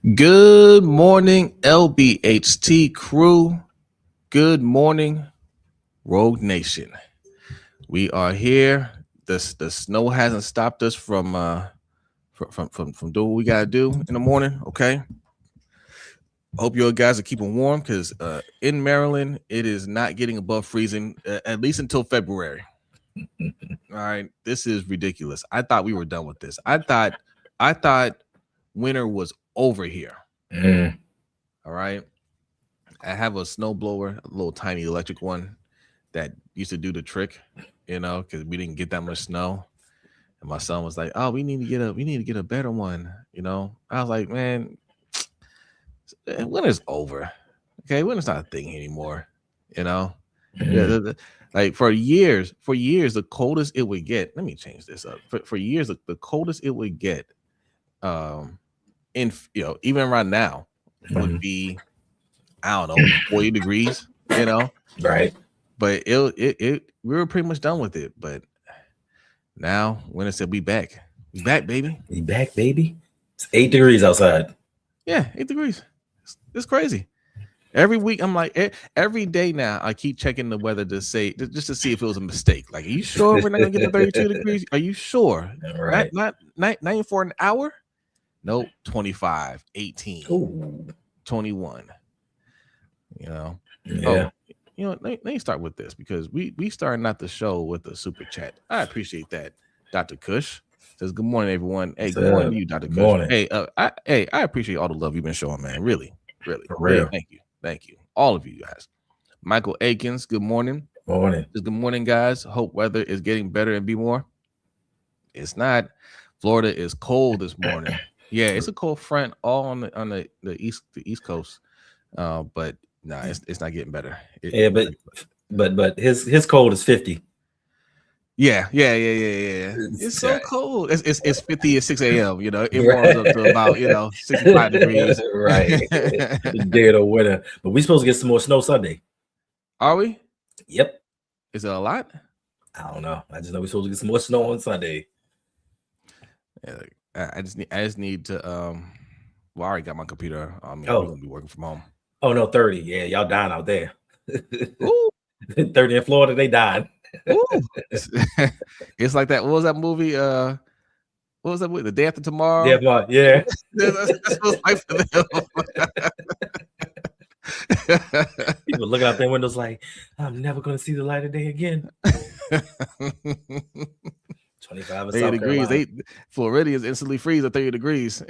Good morning, LBHT crew. Good morning, Rogue Nation. We are here. The snow hasn't stopped us from doing what we gotta do in the morning. Okay. Hope you guys are keeping warm because in Maryland it is not getting above freezing at least until February. All right, this is ridiculous. I thought we were done with this. I thought winter was over here. All right. I have a snowblower, a little tiny electric one that used to do the trick, because we didn't get that much snow. And my son was like, "Oh, we need to get a better one." I was like, "Man, winter's over. Okay, winter's not a thing anymore." Like for years, the coldest it would get. Let me change this up. For years, the coldest it would get, even right now, would be, I don't know, 40 degrees, Right. but we were pretty much done with it. But now winter said we back, baby. We back, baby. It's 8 degrees outside. Yeah, 8 degrees. It's crazy. Every week I'm like, every day now I keep checking the weather to see if it was a mistake. Like, are you sure we're not gonna get to 32 degrees? Are you sure? Right. Not for an hour? Nope. 25, 18, Ooh. 21. Yeah. Let me start with this because we starting out the show with a super chat. I appreciate that. Dr. Kush says, "Good morning, everyone." Hey, good morning to you, Dr. Kush. Morning. Hey, I appreciate all the love you've been showing, man. Really, For real. Thank you, all of you guys. Michael Akins, good morning. Morning. Good morning, guys. Hope weather is getting better and be more. It's not. Florida is cold this morning. Yeah, it's a cold front all on the east coast. But nah, it's not getting better. But his cold is 50. Yeah. It's so cold. It's 50 at 6 a.m. It warms up to about 65 degrees. Right. Dead of winter. But we supposed to get some more snow Sunday. Are we? Yep. Is it a lot? I don't know. I just know we're supposed to get some more snow on Sunday. Yeah, I just need to well, I already got my computer. We're gonna be working from home. Oh no, 30. Yeah, y'all dying out there. Ooh. 30 in Florida, they died. It's like that. What was that movie? What was that movie? The Day After Tomorrow? Yeah. That's what it's like for them. People looking out their windows like, I'm never going to see the light of day again. 25 in 30 degrees. Floridians instantly freeze at 30 degrees.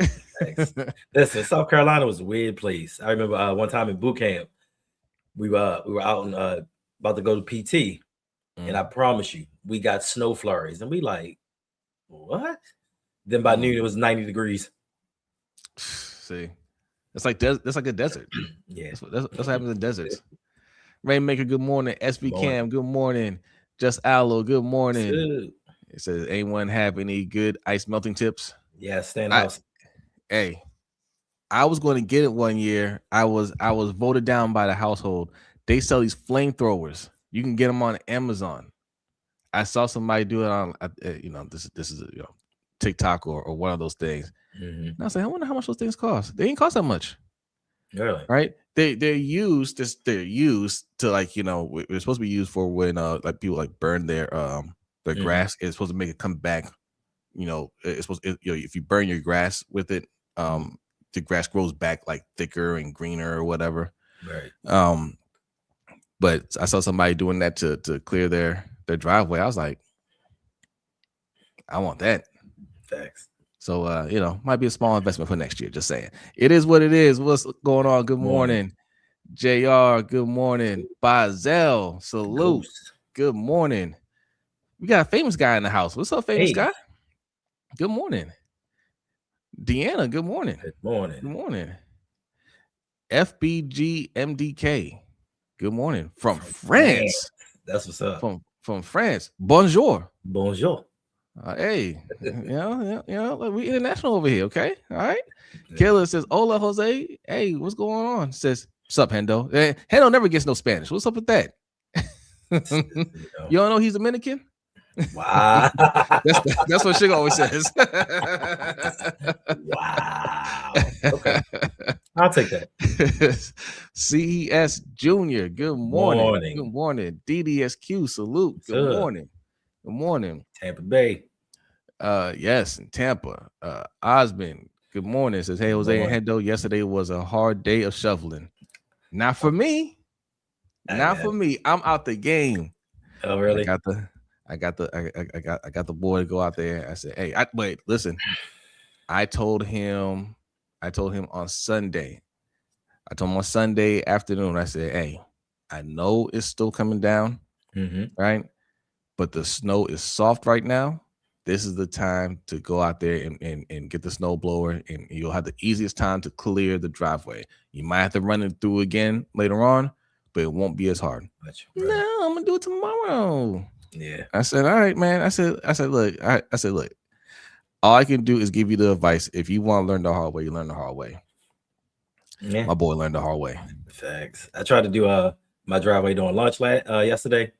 Listen, South Carolina was a weird place. I remember one time in boot camp, we were out and about to go to PT, and I promise you, we got snow flurries, and we like, what? Then by noon it was 90 degrees. See, it's like that's like a desert. Yeah, that's what happens in deserts. Rainmaker, good morning. SB Cam, good morning. Just Aloe, good morning. It says, anyone have any good ice melting tips? Yeah, stand house. Hey, I was going to get it one year. I was voted down by the household. They sell these flamethrowers. You can get them on Amazon. I saw somebody do it on, this is TikTok or one of those things. Mm-hmm. And I was like, I wonder how much those things cost. They ain't cost that much. Really? Right? They're used to, like, we're supposed to be used for when like people like burn their grass. It's supposed to make it come back. It's supposed if you burn your grass with it, the grass grows back like thicker and greener or whatever. Right. But I saw somebody doing that to clear their driveway. I was like, I want that. Thanks. So might be a small investment for next year. Just saying. It is what it is. What's going on? Good morning. JR, good morning. Bazel, salute. Ghost. Good morning. We got a famous guy in the house. What's up, famous guy? Good morning. Deanna, good morning. Good morning. Good morning. FBG MDK. Good morning. From France. That's what's up. From France. Bonjour. Bonjour. Hey, we international over here, okay? All right. Yeah. Kayla says, "Hola, Jose. Hey, what's going on?" Says, "What's up, Hendo?" Hendo never gets no Spanish. What's up with that? You don't know he's Dominican? Wow. That's what Sugar always says. Wow. Okay. I'll take that. CES Junior, good morning. Morning. Good morning. DDSQ, salute. What's Good up? morning. Good morning. Tampa Bay. Yes, in Tampa. Osmond, good morning. Says, hey, Good Jose and morning. Hendo, yesterday was a hard day of shoveling. Not for me. Not for me. I'm out the game. Oh, really? I got the boy to go out there. I said, hey, wait, listen. I told him on Sunday. I told him on Sunday afternoon, I said, hey, I know it's still coming down, right? But the snow is soft right now. This is the time to go out there and get the snow blower, and you'll have the easiest time to clear the driveway. You might have to run it through again later on, but it won't be as hard. Right. No, I'm gonna do it tomorrow. Yeah. I said, all right, man. I said, look, all I can do is give you the advice. If you want to learn the hard way, you learn the hard way. Yeah. My boy learned the hard way. Facts. I tried to do my driveway during lunch yesterday.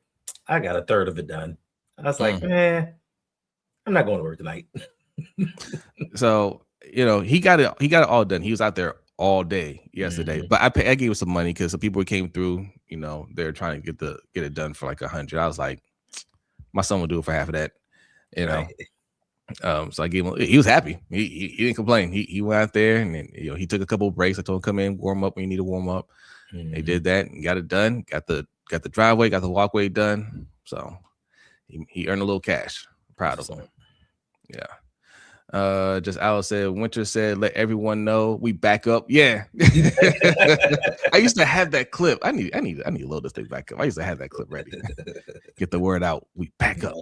I got a third of it done. I was like, man, I'm not going to work tonight. So, he got it all done. He was out there all day yesterday. But I gave him some money because some people came through, they're trying to get it done for like 100. I was like, my son will do it for half of that, know. So I gave him. He was happy. He didn't complain. He went out there and then, he took a couple of breaks. I told him come in, warm up when you need to warm up. They did that and got it done. Got the driveway, got the walkway done. So he earned a little cash. I'm proud of him. Yeah. Just Alice said, Winter said, let everyone know we back up. Yeah. I used to have that clip. I need to load this thing back up. I used to have that clip ready. Get the word out. We back up.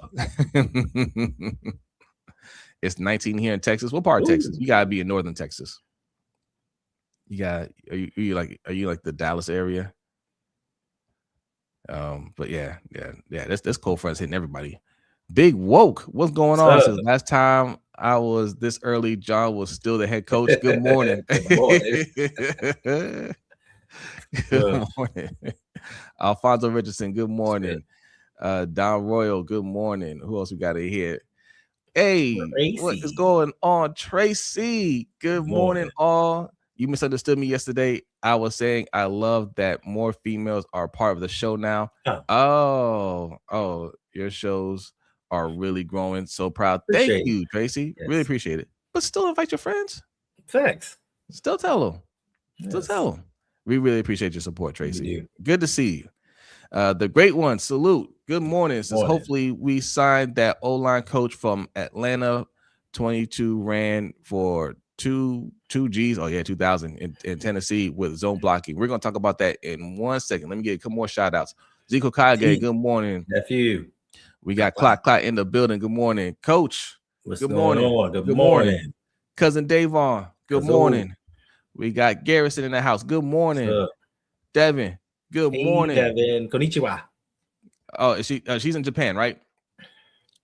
It's 19 here in Texas. What part of Texas? You gotta be in northern Texas. Are you like the Dallas area? But yeah. This cold front's hitting everybody. Big woke. What's going on? Since last time I was this early, John was still the head coach. Good morning. Good morning. Alfonso Richardson, good morning. Don Royal, good morning. Who else we got in here? Hey, Tracy. What is going on? Tracy, good morning, all. You misunderstood me yesterday. I was saying I love that more females are part of the show now. Oh, your shows are really growing. So proud. Thank you, Tracy. Yes. Really appreciate it. But still invite your friends. Facts. Still tell them. Still tell them. We really appreciate your support, Tracy. Good to see you. The great one, salute. Good morning. Says hopefully we signed that O-line coach from Atlanta. 22 ran for two G's. Oh yeah, 2,000 in Tennessee with zone blocking. We're gonna talk about that in 1 second. Let me get a couple more shout outs. Zico Kage, good morning. Nephew. We got Clock in the building. Good morning, Coach. Good morning. Good morning. Cousin Davon. Good morning. We got Garrison in the house. Good morning. Devin. Good morning. Devin. Konnichiwa. Oh, she's in Japan, right?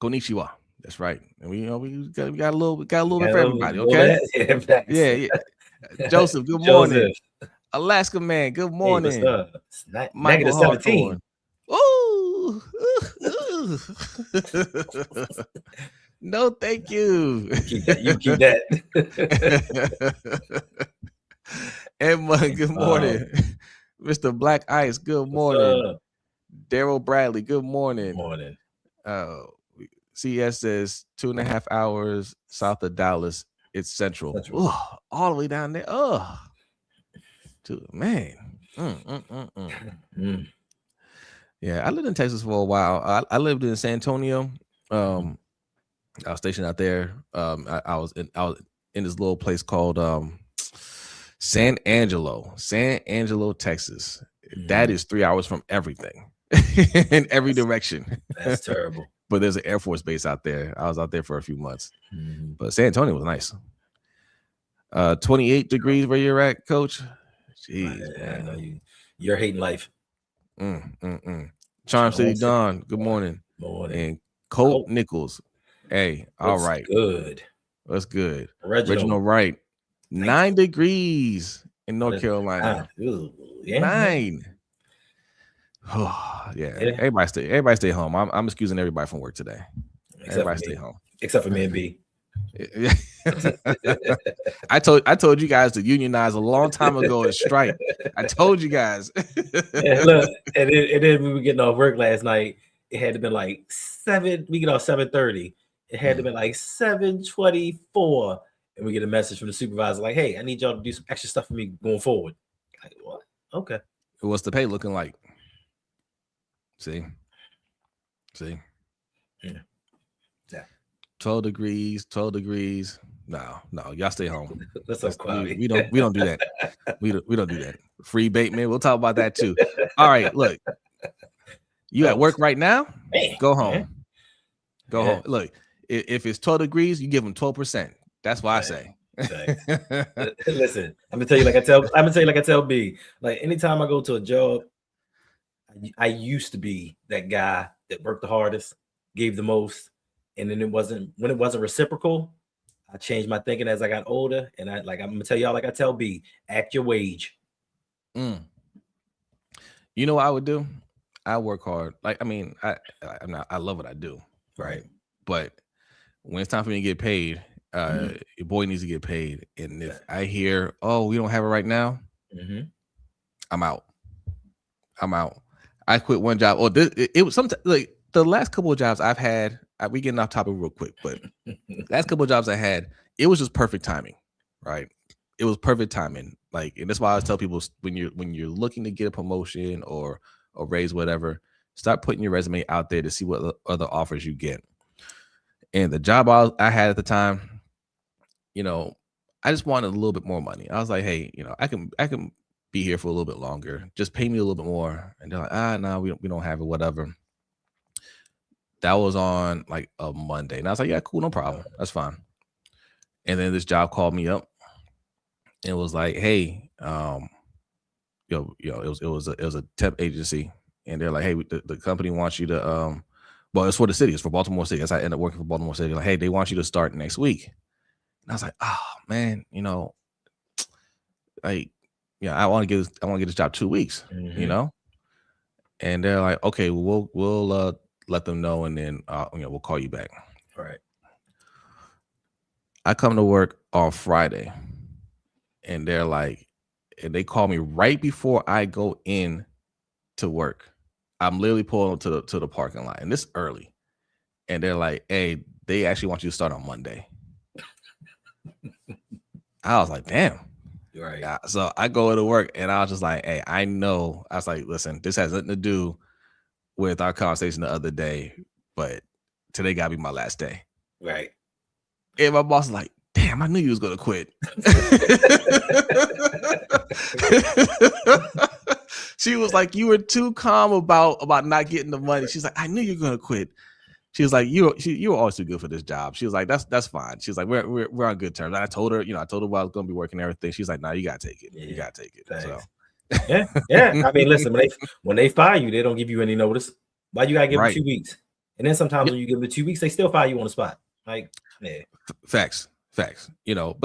Konnichiwa. That's right. And we got a little bit for everybody. Okay. Yeah. Joseph. Good morning. Alaska man. Good morning. Hey, Michael -17. Ooh. No, thank you. You keep that. Emma, good morning. Mr. Black Ice, good morning. Daryl Bradley, good morning. Morning. CS says 2.5 hours south of Dallas. It's central. Ooh, all the way down there. Oh, man. Yeah, I lived in Texas for a while. I lived in San Antonio. I was stationed out there. I was in this little place called San Angelo, Texas. That is 3 hours from everything in every direction. That's terrible. But there's an Air Force base out there. I was out there for a few months. But San Antonio was nice. 28 degrees where you're at, Coach. Jeez, man. I know you're hating life. Charm City Dawn, good morning. Morning. And Colt Nichols. Hey, all right. Good. What's good? Reginald Wright. 9 degrees in North Carolina. 9. Oh, yeah. Everybody stay home. I'm excusing everybody from work today. Everybody stay home. Except for me and B. I told you guys to unionize a long time ago and strike. I told you guys. And look, and then we were getting off work last night. It had to be like 7. We get off 7:30. It had to be like 7:24, and we get a message from the supervisor like, "Hey, I need y'all to do some extra stuff for me going forward." Like, what? Okay. What's the pay looking like? See. Yeah. 12 degrees. No, y'all stay home. That's so quiet. We don't do that. We don't do that. Free Bateman. We'll talk about that too. All right, look. You at work right now? Man, go home. Go home. Look, if it's 12 degrees, you give them 12%. That's what I say. Listen, I'm gonna tell you like I tell B. Like anytime I go to a job, I used to be that guy that worked the hardest, gave the most, and then when it wasn't reciprocal, I changed my thinking as I got older. And I'm gonna tell y'all like I tell B, act your wage. You know what I would do? I work hard. Like, I mean, I love what I do. Right. But when it's time for me to get paid, your boy needs to get paid. And if I hear, oh, we don't have it right now, I'm out. I quit one job. Or it was sometimes like the last couple of jobs I've had. We getting off topic real quick, but last couple of jobs I had, it was just perfect timing, right? It was perfect timing. Like, and that's why I always tell people when you're looking to get a promotion or raise, whatever, start putting your resume out there to see what other offers you get. And the job I had at the time, I just wanted a little bit more money. I was like, hey, I can be here for a little bit longer. Just pay me a little bit more. And they're like, no, we don't have it, whatever. That was on like a Monday. And I was like, yeah, cool, no problem. That's fine. And then this job called me up and was like, hey, it was a temp agency. And they're like, hey, the company wants you to, well, it's for the city. It's for Baltimore City. That's how I ended up working for Baltimore City. Like, hey, they want you to start next week. And I was like, oh man, I want to get this job 2 weeks, And they're like, okay, we'll let them know, and then we'll call you back. All right. I come to work on Friday, and they're like, and they call me right before I go in to work. I'm literally pulling to the parking lot, and this early, and they're like, hey, they actually want you to start on Monday. I was like, damn. Right. Yeah, so I go to work, and I was just like, hey, I know. I was like, listen, this has nothing to do with our conversation the other day, but today gotta be my last day. Right. And my boss was like, damn, I knew you was gonna quit. She was like, you were too calm about not getting the money. She's like, I knew you were gonna quit. She was like, you were always too good for this job. She was like, that's fine. She was like, we're on good terms. And I told her, I told her I was gonna be working and everything. She's like, no, you gotta take it. Yeah, you gotta take it. Thanks. So yeah. I mean, listen, when they fire you, they don't give you any notice. Why you gotta give them 2 weeks? And then sometimes when you give them 2 weeks, they still fire you on the spot. Like, yeah. Facts. But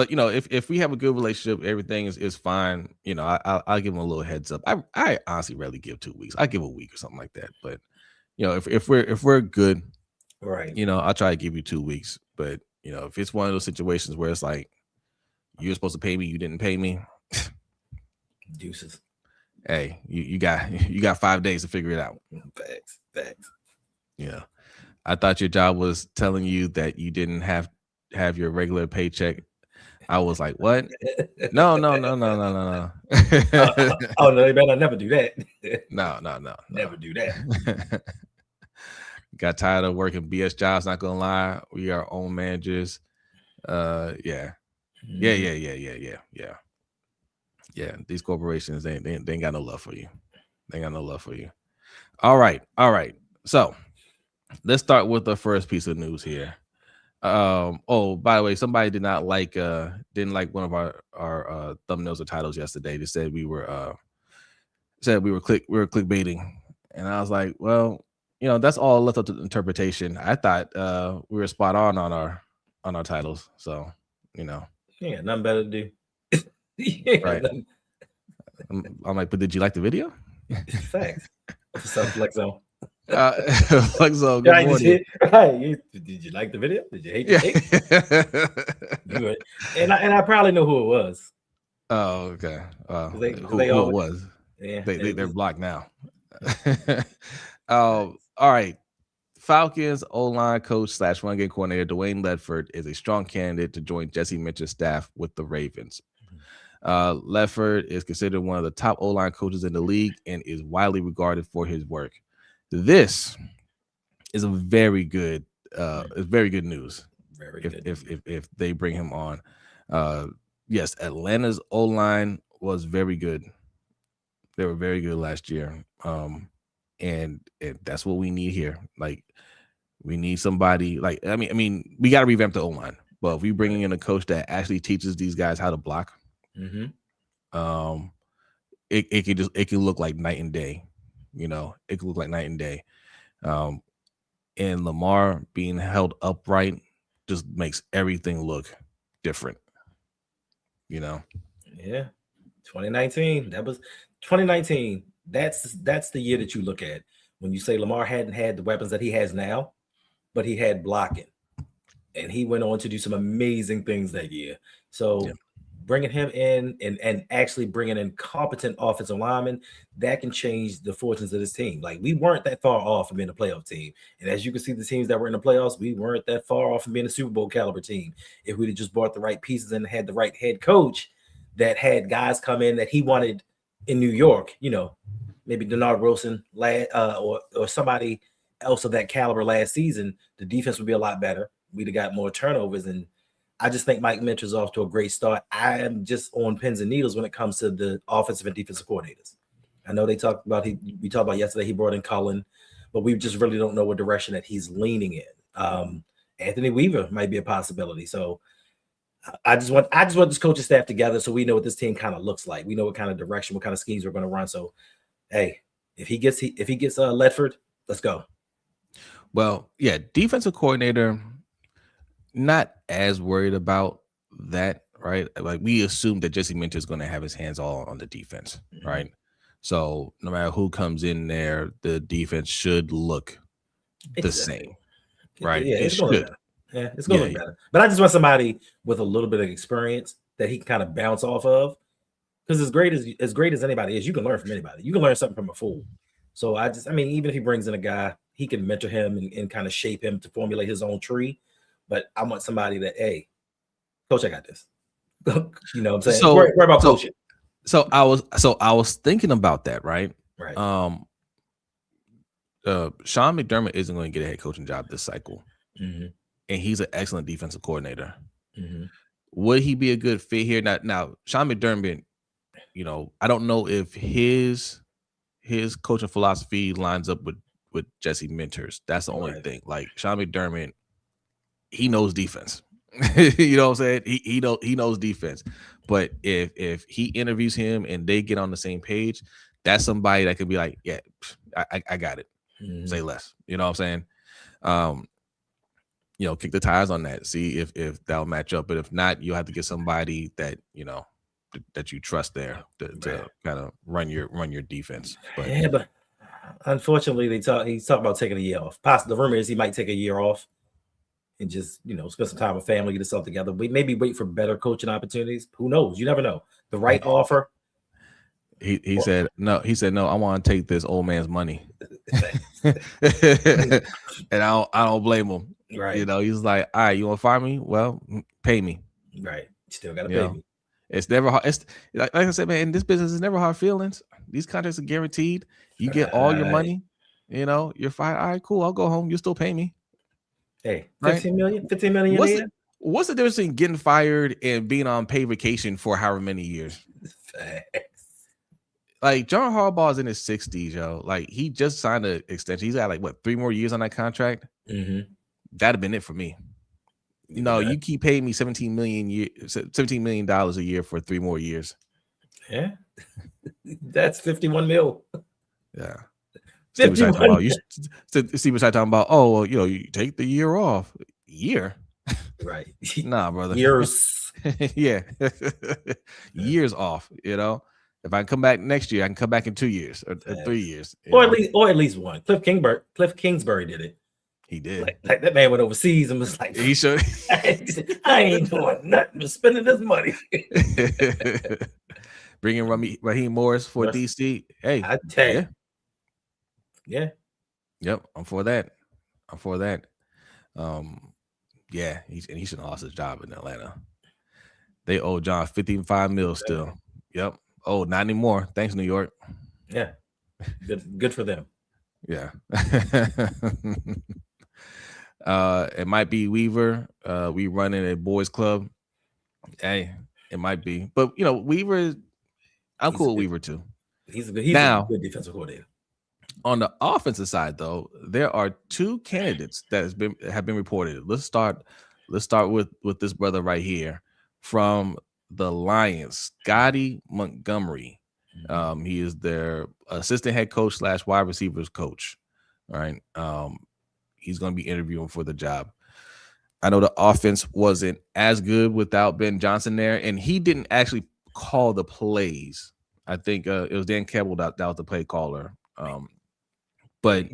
if we have a good relationship, everything is fine. I'll give them a little heads up. I honestly rarely give 2 weeks. I give a week or something like that. But if we're good, right? I'll try to give you 2 weeks. But if it's one of those situations where it's like you're supposed to pay me, you didn't pay me, deuces. Hey, you got 5 days to figure it out. Facts. Yeah, I thought your job was telling you that you didn't have your regular paycheck. I was like, what? No. Oh no, they better never do that. No. Never do that. Got tired of working BS jobs. Not gonna lie, we are our own managers. Yeah. These corporations, they ain't got no love for you. They ain't got no love for you. All right. So let's start with the first piece of news here. Oh, by the way, somebody didn't like one of our thumbnails or titles yesterday. They said we were clickbaiting, and I was like, well, that's all left up to interpretation. I thought we were spot on our titles, so yeah, nothing better to do. Right. I'm like, but did you like the video? Facts. Some flex on. Flexo, good Right, morning. did you like the video? Did you hate the Yeah. take? Good. And I probably know who it was. Oh, okay. Because Who they who it always, was? yeah, They're blocked now. right. All right. Falcons O-line coach / run game coordinator Dwayne Ledford is a strong candidate to join Jesse Minter's staff with the Ravens. Ledford is considered one of the top O-line coaches in the league and is widely regarded for his work. This is a very good news. Very If good. if they bring him on, yes, Atlanta's O-line was very good. They were very good last year, and that's what we need here. Like, we need somebody like I mean, we got to revamp the O-line. But if we bring in a coach that actually teaches these guys how to block, it can look like night and day. It can look like night and day. And Lamar being held upright just makes everything look different. Yeah. 2019. That was 2019. That's the year that you look at when you say Lamar hadn't had the weapons that he has now, but he had blocking. And he went on to do some amazing things that year. So Yeah. bringing him in and actually bringing in competent offensive linemen, that can change the fortunes of this team. Like, we weren't that far off from being a playoff team. And as you can see, the teams that were in the playoffs, we weren't that far off from being a Super Bowl caliber team. If we'd have just bought the right pieces and had the right head coach that had guys come in that he wanted in New York, maybe Denard Wilson or somebody else of that caliber last season, the defense would be a lot better. We'd have got more turnovers. And I just think Mike Minter's off to a great start. I am just on pins and needles when it comes to the offensive and defensive coordinators. I know we talked about yesterday he brought in Cullen, but we just really don't know what direction that he's leaning in. Anthony Weaver might be a possibility. So I just want this coaching staff together so we know what this team kind of looks like. We know what kind of direction, what kind of schemes we're going to run. So, hey, if he gets Ledford, let's go. Well, yeah, defensive coordinator, not as worried about that, right? Like, we assume that Jesse Minter is going to have his hands all on the defense, right? So no matter who comes in there, the defense should look the same, right? Yeah, It it's going to should. look better. Yeah, it's going to look better. But I just want somebody with a little bit of experience that he can kind of bounce off of. Because as great as anybody is, you can learn from anybody. You can learn something from a fool. So even if he brings in a guy, he can mentor him and kind of shape him to formulate his own tree. But I want somebody that, hey, coach, I got this. You know what I'm saying? So, worry about coaching. So I was thinking about that, right? Right. Sean McDermott isn't going to get a head coaching job this cycle, and he's an excellent defensive coordinator. Mm-hmm. Would he be a good fit here? Now, Sean McDermott, I don't know if his coaching philosophy lines up with Jesse Minter's. That's the only thing. Like, Sean McDermott, he knows defense. You know what I'm saying? He knows defense. But if he interviews him and they get on the same page, that's somebody that could be like, yeah, I got it. Mm-hmm. Say less. You know what I'm saying? Kick the tires on that. See if that'll match up. But if not, you'll have to get somebody that that you trust there to kind of run your defense. But unfortunately, he's talking about taking a year off. The rumor is he might take a year off and just spend some time with family, get himself together. Maybe wait for better coaching opportunities. Who knows? You never know. The right offer. He said no. He said no. I want to take this old man's money, and I don't blame him. Right. He's like, all right, you want to fire me? Well, pay me. Right. You still got to pay me. It's never hard. It's like I said, man. In this business, it's never hard feelings. These contracts are guaranteed. You get all your money. You're fine. All right, cool. I'll go home. You still pay me. Hey, 15 million a year. What's the difference in getting fired and being on paid vacation for however many years? Like, John Harbaugh is in his 60s, yo. Like, he just signed an extension. He's got 3 more years on that contract. Mm-hmm. That'd have been it for me. No, you keep paying me $17 million a year for 3 more years. Yeah, that's 51 mil. Yeah. Steve was talking about, oh, well, you take the year off. Year? Right. Nah, brother. Years. Yeah. Years off, If I come back next year, I can come back in 2 years or 3 Facts. years. Or at least one. Cliff Kingsbury did it. He did. Like that man went overseas and was like, He should. I ain't doing nothing but spending this money. Bringing Raheem Morris for DC. Hey, I tell you. Yeah. Yep. I'm for that. Yeah, he should have lost his job in Atlanta. They owe John 55 mil still. Yep. Oh, not anymore. Thanks, New York. Yeah. Good for them. Yeah. It might be Weaver. We running a boys club. Hey, it might be. But Weaver, I'm cool with Weaver too. He's a good defensive coordinator. On the offensive side, though, there are 2 candidates that have been reported. Let's start with this brother right here from the Lions, Scotty Montgomery. He is their assistant head coach / wide receivers coach. All right. He's going to be interviewing for the job. I know the offense wasn't as good without Ben Johnson there, and he didn't actually call the plays. I think it was Dan Campbell that was the play caller. But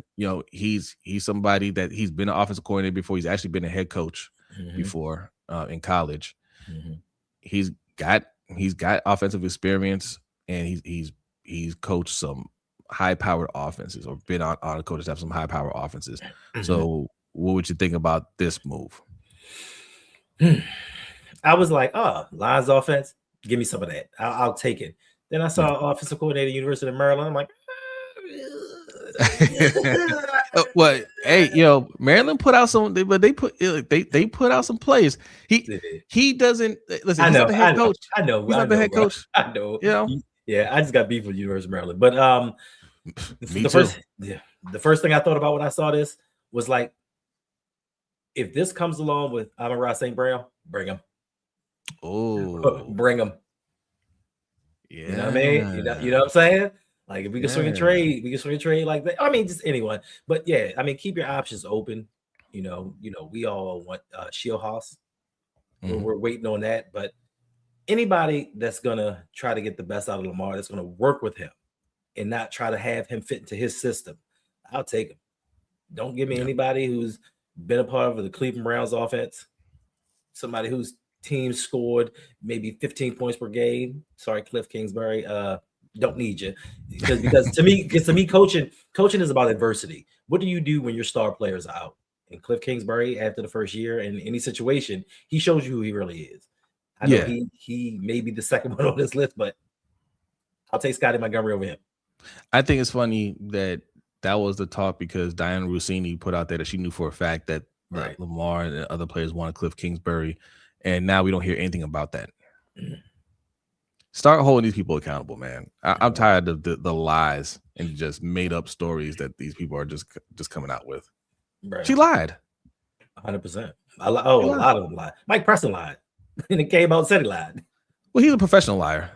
he's somebody that he's been an offensive coordinator before. He's actually been a head coach before in college. He's got offensive experience, and he's coached some high-powered offenses, or been on a coaching staff some high-powered offenses. So, what would you think about this move? I was like, Lions offense, give me some of that. I'll take it. Then I saw offensive coordinator, University of Maryland. I'm like, well, hey, Maryland put out some, but they put out some plays. He doesn't listen. He's not the head coach. I know. He's not the head coach. I know. Yeah, I just got beef with University of Maryland. But the first thing I thought about when I saw this was like, if this comes along with Amon-Ra St. Brown, bring him. Oh, bring him. Yeah, you know what I mean. You know what I'm saying. Like if we can swing a trade, like that. I mean, just anyone. But yeah, I mean, keep your options open. We all want Shieldhouse. We're waiting on that. But anybody that's gonna try to get the best out of Lamar, that's gonna work with him and not try to have him fit into his system, I'll take him. Don't give me anybody who's been a part of the Cleveland Browns offense, somebody whose team scored maybe 15 points per game. Sorry, Cliff Kingsbury. Don't need you because to me, coaching is about adversity. What do you do when your star players are out? And Cliff Kingsbury, after the first year in any situation, he shows you who he really is. I know he may be the second one on this list, but I'll take Scotty Montgomery over him. I think it's funny that was the talk because Diana Rossini put out there that she knew for a fact that Lamar and other players wanted Cliff Kingsbury, and now we don't hear anything about that. Start holding these people accountable, man. I'm tired of the lies and just made up stories that these people are just coming out with. Right. She lied. 100%. A lot of them lied. Mike Preston lied. And it came out and said he lied. Well, he's a professional liar.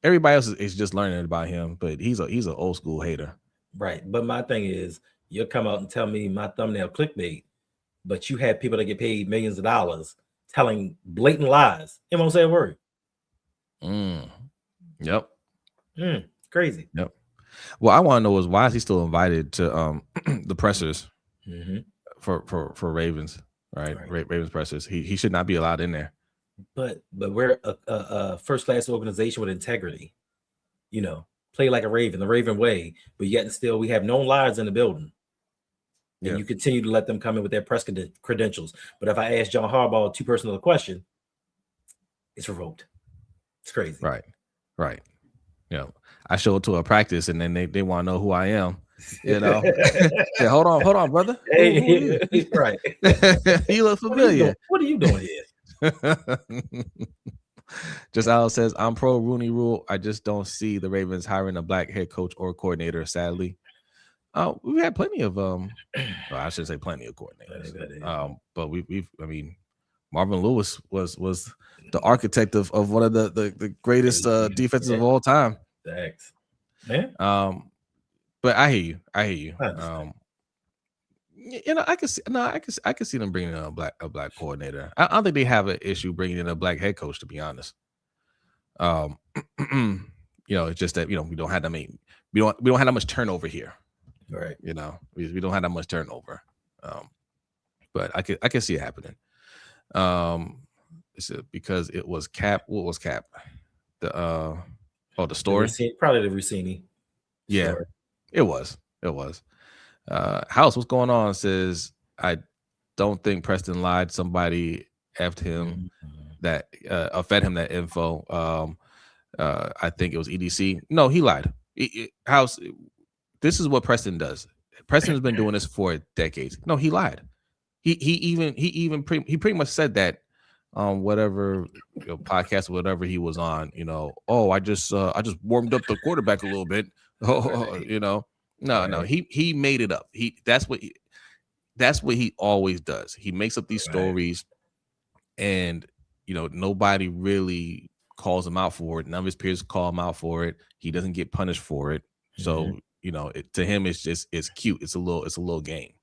Everybody else is just learning about him, but he's an old school hater. Right. But my thing is, you'll come out and tell me my thumbnail clickbait, but you have people that get paid millions of dollars telling blatant lies. He won't say a word. Yep. Crazy. Yep. Well, I want to know is why is he still invited to the pressers for Ravens, right? Ravens pressers. He should not be allowed in there. But we're a first class organization with integrity. Play like a Raven, the Raven way. But yet and still, we have known liars in the building. And you continue to let them come in with their press credentials. But if I ask John Harbaugh a too-personal question, it's revoked. It's crazy. Right. I show it to a practice and then they want to know who I am. Say, hold on, brother. Hey, right. You look familiar. What are you doing here? Just Al says, I'm pro Rooney Rule. I just don't see the Ravens hiring a black head coach or coordinator, sadly. We've had plenty of I shouldn't say plenty of coordinators. But Marvin Lewis was the architect of one of the greatest defenses of all time. Thanks. Man. But I hear you. I can see them bringing in a black coordinator. I don't think they have an issue bringing in a black head coach, to be honest. Um, it's just that we don't have that many, we don't have that much turnover here. Right. We don't have that much turnover. But I can see it happening. Is it because it was Cap? What was Cap? The story. Probably the Rossini Yeah, story. it was. House, what's going on? Says I don't think Preston lied. Somebody effed him that fed him that info. I think it was EDC. No, he lied. House, this is what Preston does. Preston has been doing this for decades. No, he lied. He pretty much said that on whatever podcast, whatever he was on. I just warmed up the quarterback a little bit. No, he made it up. That's what he always does. He makes up these stories, and nobody really calls him out for it. None of his peers call him out for it. He doesn't get punished for it. So to him, it's cute. It's a little game.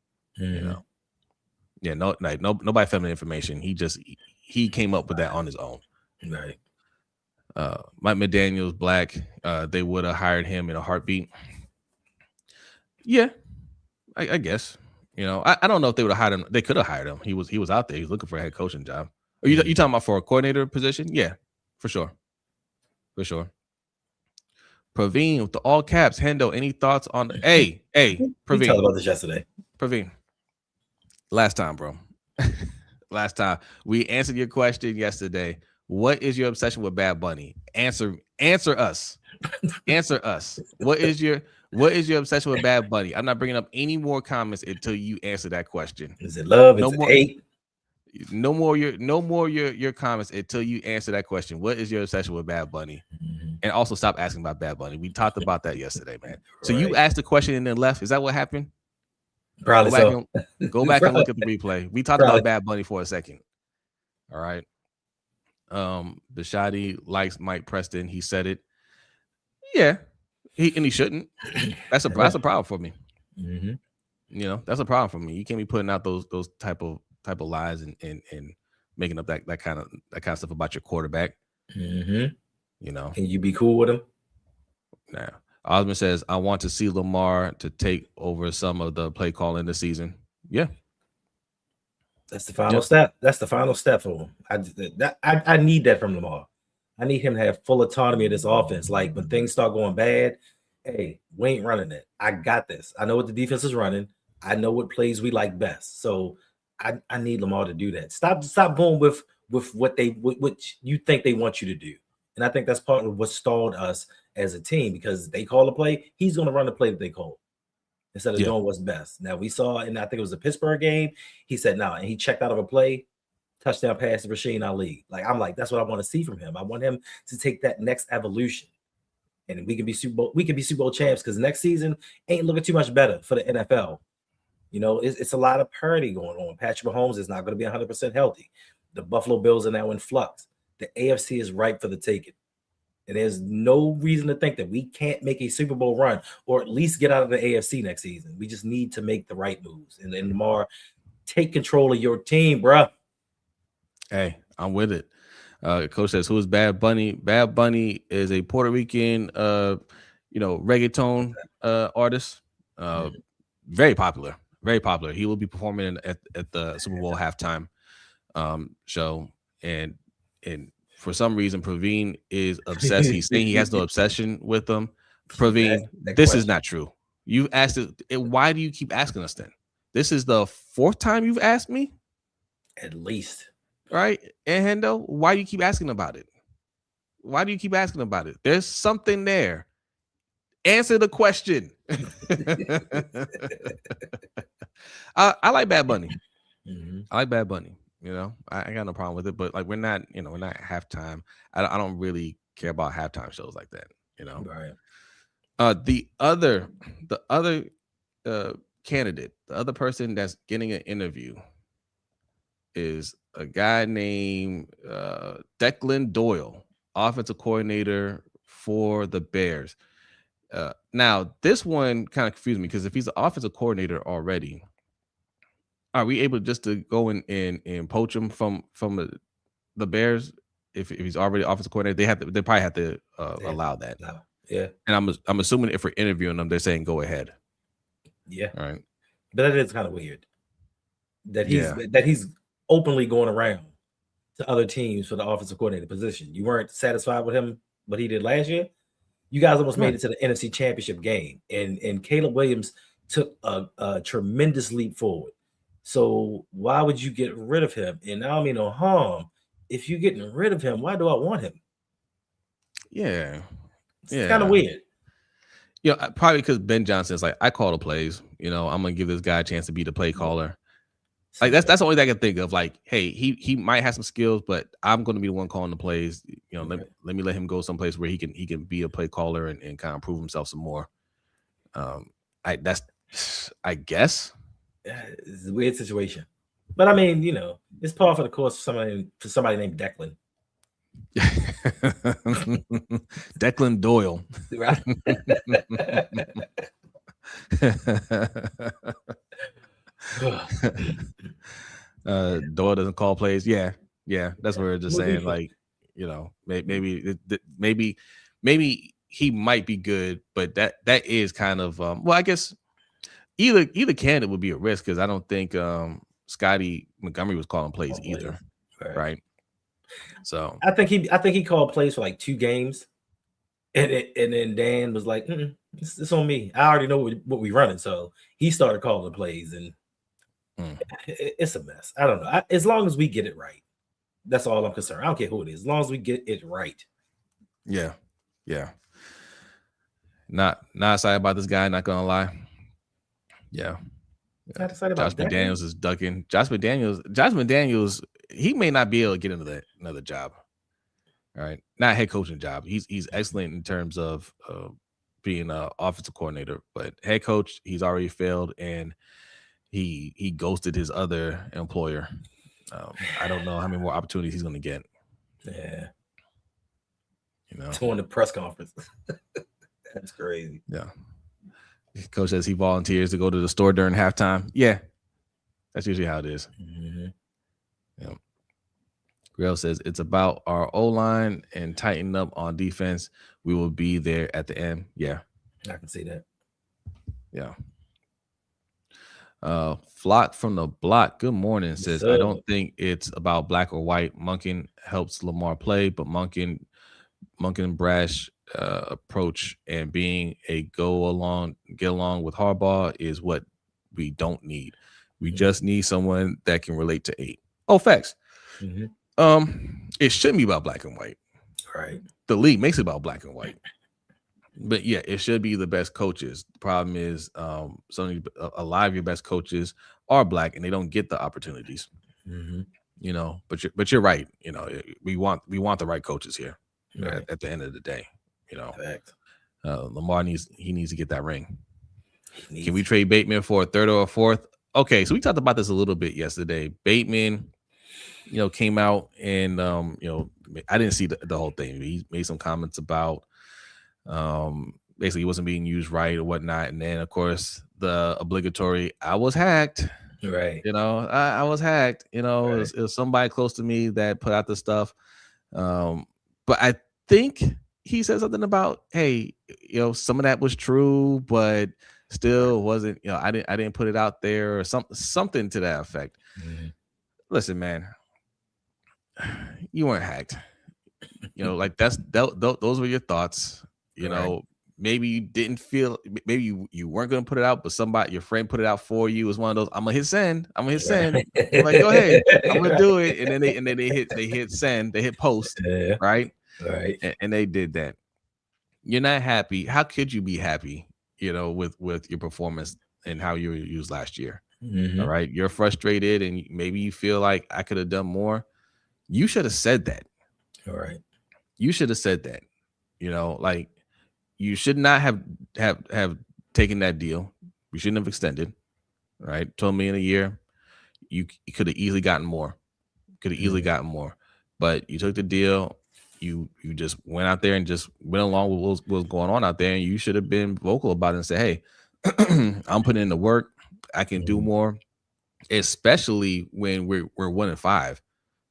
Yeah, nobody found the information. He came up with that on his own. Right. Mike McDaniel's black. They would have hired him in a heartbeat. Yeah, I guess. I don't know if they would have hired him. They could have hired him. He was out there. He was looking for a head coaching job. Are you talking about for a coordinator position? Yeah, for sure. Praveen with the all caps. Hendo, any thoughts on? Hey, Praveen. We talked about this yesterday. Praveen. Last time, bro. Last time we answered your question yesterday. What is your obsession with Bad Bunny? Answer us. Answer us. What is your obsession with Bad Bunny? I'm not bringing up any more comments until you answer that question. Is it love? Is it hate? No more your comments until you answer that question. What is your obsession with Bad Bunny? And also stop asking about Bad Bunny. We talked about that yesterday, man. So you asked the question and then left. Is that what happened? Probably go back and look at the replay. We talked about Bad Bunny for a second. All right. Bashadi likes Mike Preston. He said it. Yeah. He shouldn't. That's a problem for me. That's a problem for me. You can't be putting out those type of lies and making up that kind of stuff about your quarterback. Can you be cool with him? Nah. Osmond says, I want to see Lamar to take over some of the play calling this season. Yeah. That's the final step. That's the final step for him. I need that from Lamar. I need him to have full autonomy of this offense. Like when things start going bad, hey, we ain't running it. I got this. I know what the defense is running. I know what plays we like best. So I need Lamar to do that. Stop going with what you think they want you to do. And I think that's part of what stalled us as a team, because they call a play, he's going to run the play that they call instead of doing what's best. Now we saw, and I think it was the Pittsburgh game, he said no, and he checked out of a play, touchdown pass to Rashad Ali. I'm like, that's what I want to see from him. I want him to take that next evolution, and we can be Super Bowl champs, because next season ain't looking too much better for the NFL. It's a lot of parity going on. Patrick Mahomes is not going to be 100% healthy. The Buffalo Bills are now in flux. The AFC is ripe for the taking. And there's no reason to think that we can't make a Super Bowl run or at least get out of the AFC next season. We just need to make the right moves. And Lamar, take control of your team, bro. Hey, I'm with it. Coach says, who is Bad Bunny? Bad Bunny is a Puerto Rican, reggaeton artist. Very popular. Very popular. He will be performing at the Super Bowl halftime show. And for some reason, Praveen is obsessed. He's saying he has no obsession with them. Praveen, this is not true. You've asked it. Why do you keep asking us then? This is the fourth time you've asked me? At least. Right? And Hendo, why do you keep asking about it? There's something there. Answer the question. I like Bad Bunny. I like Bad Bunny. I got no problem with it, but we're not at halftime. I don't really care about halftime shows like that. Right. The other candidate, the other person that's getting an interview is a guy named Declan Doyle, offensive coordinator for the Bears. Now, this one kind of confused me, because if he's an offensive coordinator already, are we able just to go and poach him from the Bears if he's already offensive coordinator, they probably have to allow that. No. Yeah. And I'm assuming if we're interviewing them, they're saying go ahead. Yeah. All right. But that is kind of weird that Yeah. he's openly going around to other teams for the offensive coordinator position. You weren't satisfied with him, what he did last year. You guys almost made it to the NFC Championship game, and Caleb Williams took a tremendous leap forward. So why would you get rid of him? And I don't mean no harm. If you're getting rid of him, why do I want him? Yeah. It's kind of weird. You know, probably because Ben Johnson's like, I call the plays. You know, I'm gonna give this guy a chance to be the play caller. Like that's the only thing I can think of. Like, hey, he might have some skills, but I'm going to be the one calling the plays. You know, let me let him go someplace where he can be a play caller and kind of prove himself some more. I guess it's a weird situation, but I mean, you know, it's par for the course for somebody named Declan. Declan Doyle, right? Doyle doesn't call plays. Yeah, that's what we're just saying. Like, you know, maybe he might be good, but that is kind of well, I guess either candidate would be a risk because I don't think Scotty Montgomery was calling plays either, right? So I think he called plays for like 2 games, and then Dan was like, it's on me. I already know what we running, so he started calling the plays, and it's a mess. I don't know. As long as we get it right, that's all I'm concerned. I don't care who it is, as long as we get it right. Yeah. Not excited about this guy. Not gonna lie. Yeah. Not excited about Josh McDaniels is ducking. Josh McDaniels, he may not be able to get into another job. All right, not head coaching job. He's excellent in terms of being an offensive coordinator, but head coach, he's already failed, and he ghosted his other employer. I don't know how many more opportunities he's going to get. Yeah, you know, doing the press conference. That's crazy. Yeah, coach says he volunteers to go to the store during halftime. Yeah, that's usually how it is. Yeah. Grail says it's about our O-line and tighten up on defense. We will be there at the end. Yeah, I can see that. Yeah. Flock from the block. Good morning. Says I don't think it's about black or white. Monken helps Lamar play, but Monken brash approach and being a get along with Harbaugh is what we don't need. We just need someone that can relate to 8. Oh, facts. It shouldn't be about black and white. Right. The league makes it about black and white. But yeah, it should be the best coaches. The problem is a lot of your best coaches are black and they don't get the opportunities. You know, but you're right. You know, we want the right coaches here at the end of the day. You know, Lamar needs to get that ring. Can we trade Bateman for a 3rd or a 4th? Okay, so we talked about this a little bit yesterday. Bateman, you know, came out and you know, I didn't see the whole thing. He made some comments about basically he wasn't being used right or whatnot, and then of course the obligatory I was hacked. Right. You know, I was hacked. You know, it was somebody close to me that put out the stuff. But I think he said something about, hey, you know, some of that was true, but still wasn't, you know, I didn't put it out there or something to that effect. Listen, man, you weren't hacked. You know, like those were your thoughts. You know, maybe you didn't feel, maybe you weren't going to put it out, but your friend put it out for you. It was one of those, I'm gonna hit send. You're like, go ahead, I'm gonna do it. And then they hit send, they hit post, right? And they did that. You're not happy. How could you be happy, you know, with your performance and how you were used last year? All right. You're frustrated and maybe you feel like I could have done more. You should have said that. All right. You should have said that. You know, like you should not have taken that deal. We shouldn't have extended. Right. $12 million a year. You could have easily gotten more. But you took the deal. You just went out there and just went along with what was going on out there. And you should have been vocal about it and say, hey, I'm putting in the work. I can do more, especially when we're 1-5,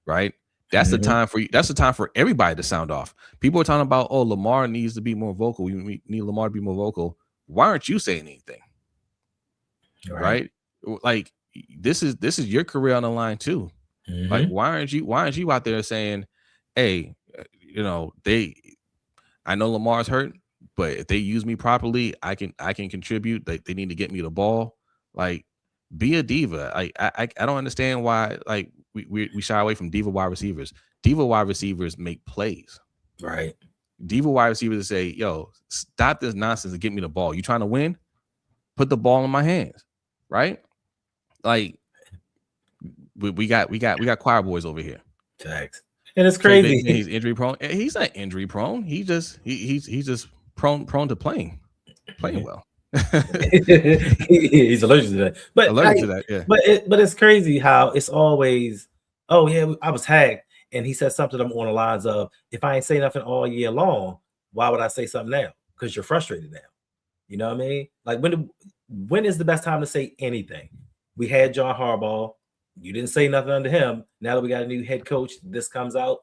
right? That's the time for you. That's the time for everybody to sound off. People are talking about, oh, Lamar needs to be more vocal. We need Lamar to be more vocal. Why aren't you saying anything? Right? Like this is your career on the line too. Like why aren't you out there saying, hey, I know Lamar's hurt, but if they use me properly, I can contribute. They need to get me the ball. Like, be a diva. I don't understand why like we shy away from diva wide receivers. Diva wide receivers make plays. Right. Diva wide receivers say, yo, stop this nonsense and get me the ball. You trying to win? Put the ball in my hands. Right? Like we got choir boys over here. Facts. And it's crazy. He's injury prone. He's not injury prone. He's just prone to playing well. He's allergic to that. But allergic to that, yeah. But it's crazy how it's always, oh yeah, I was tagged, and he said something on the lines of, if I ain't say nothing all year long, why would I say something now? Because you're frustrated now. You know what I mean? Like when is the best time to say anything? We had John Harbaugh. You didn't say nothing under him. Now that we got a new head coach, this comes out.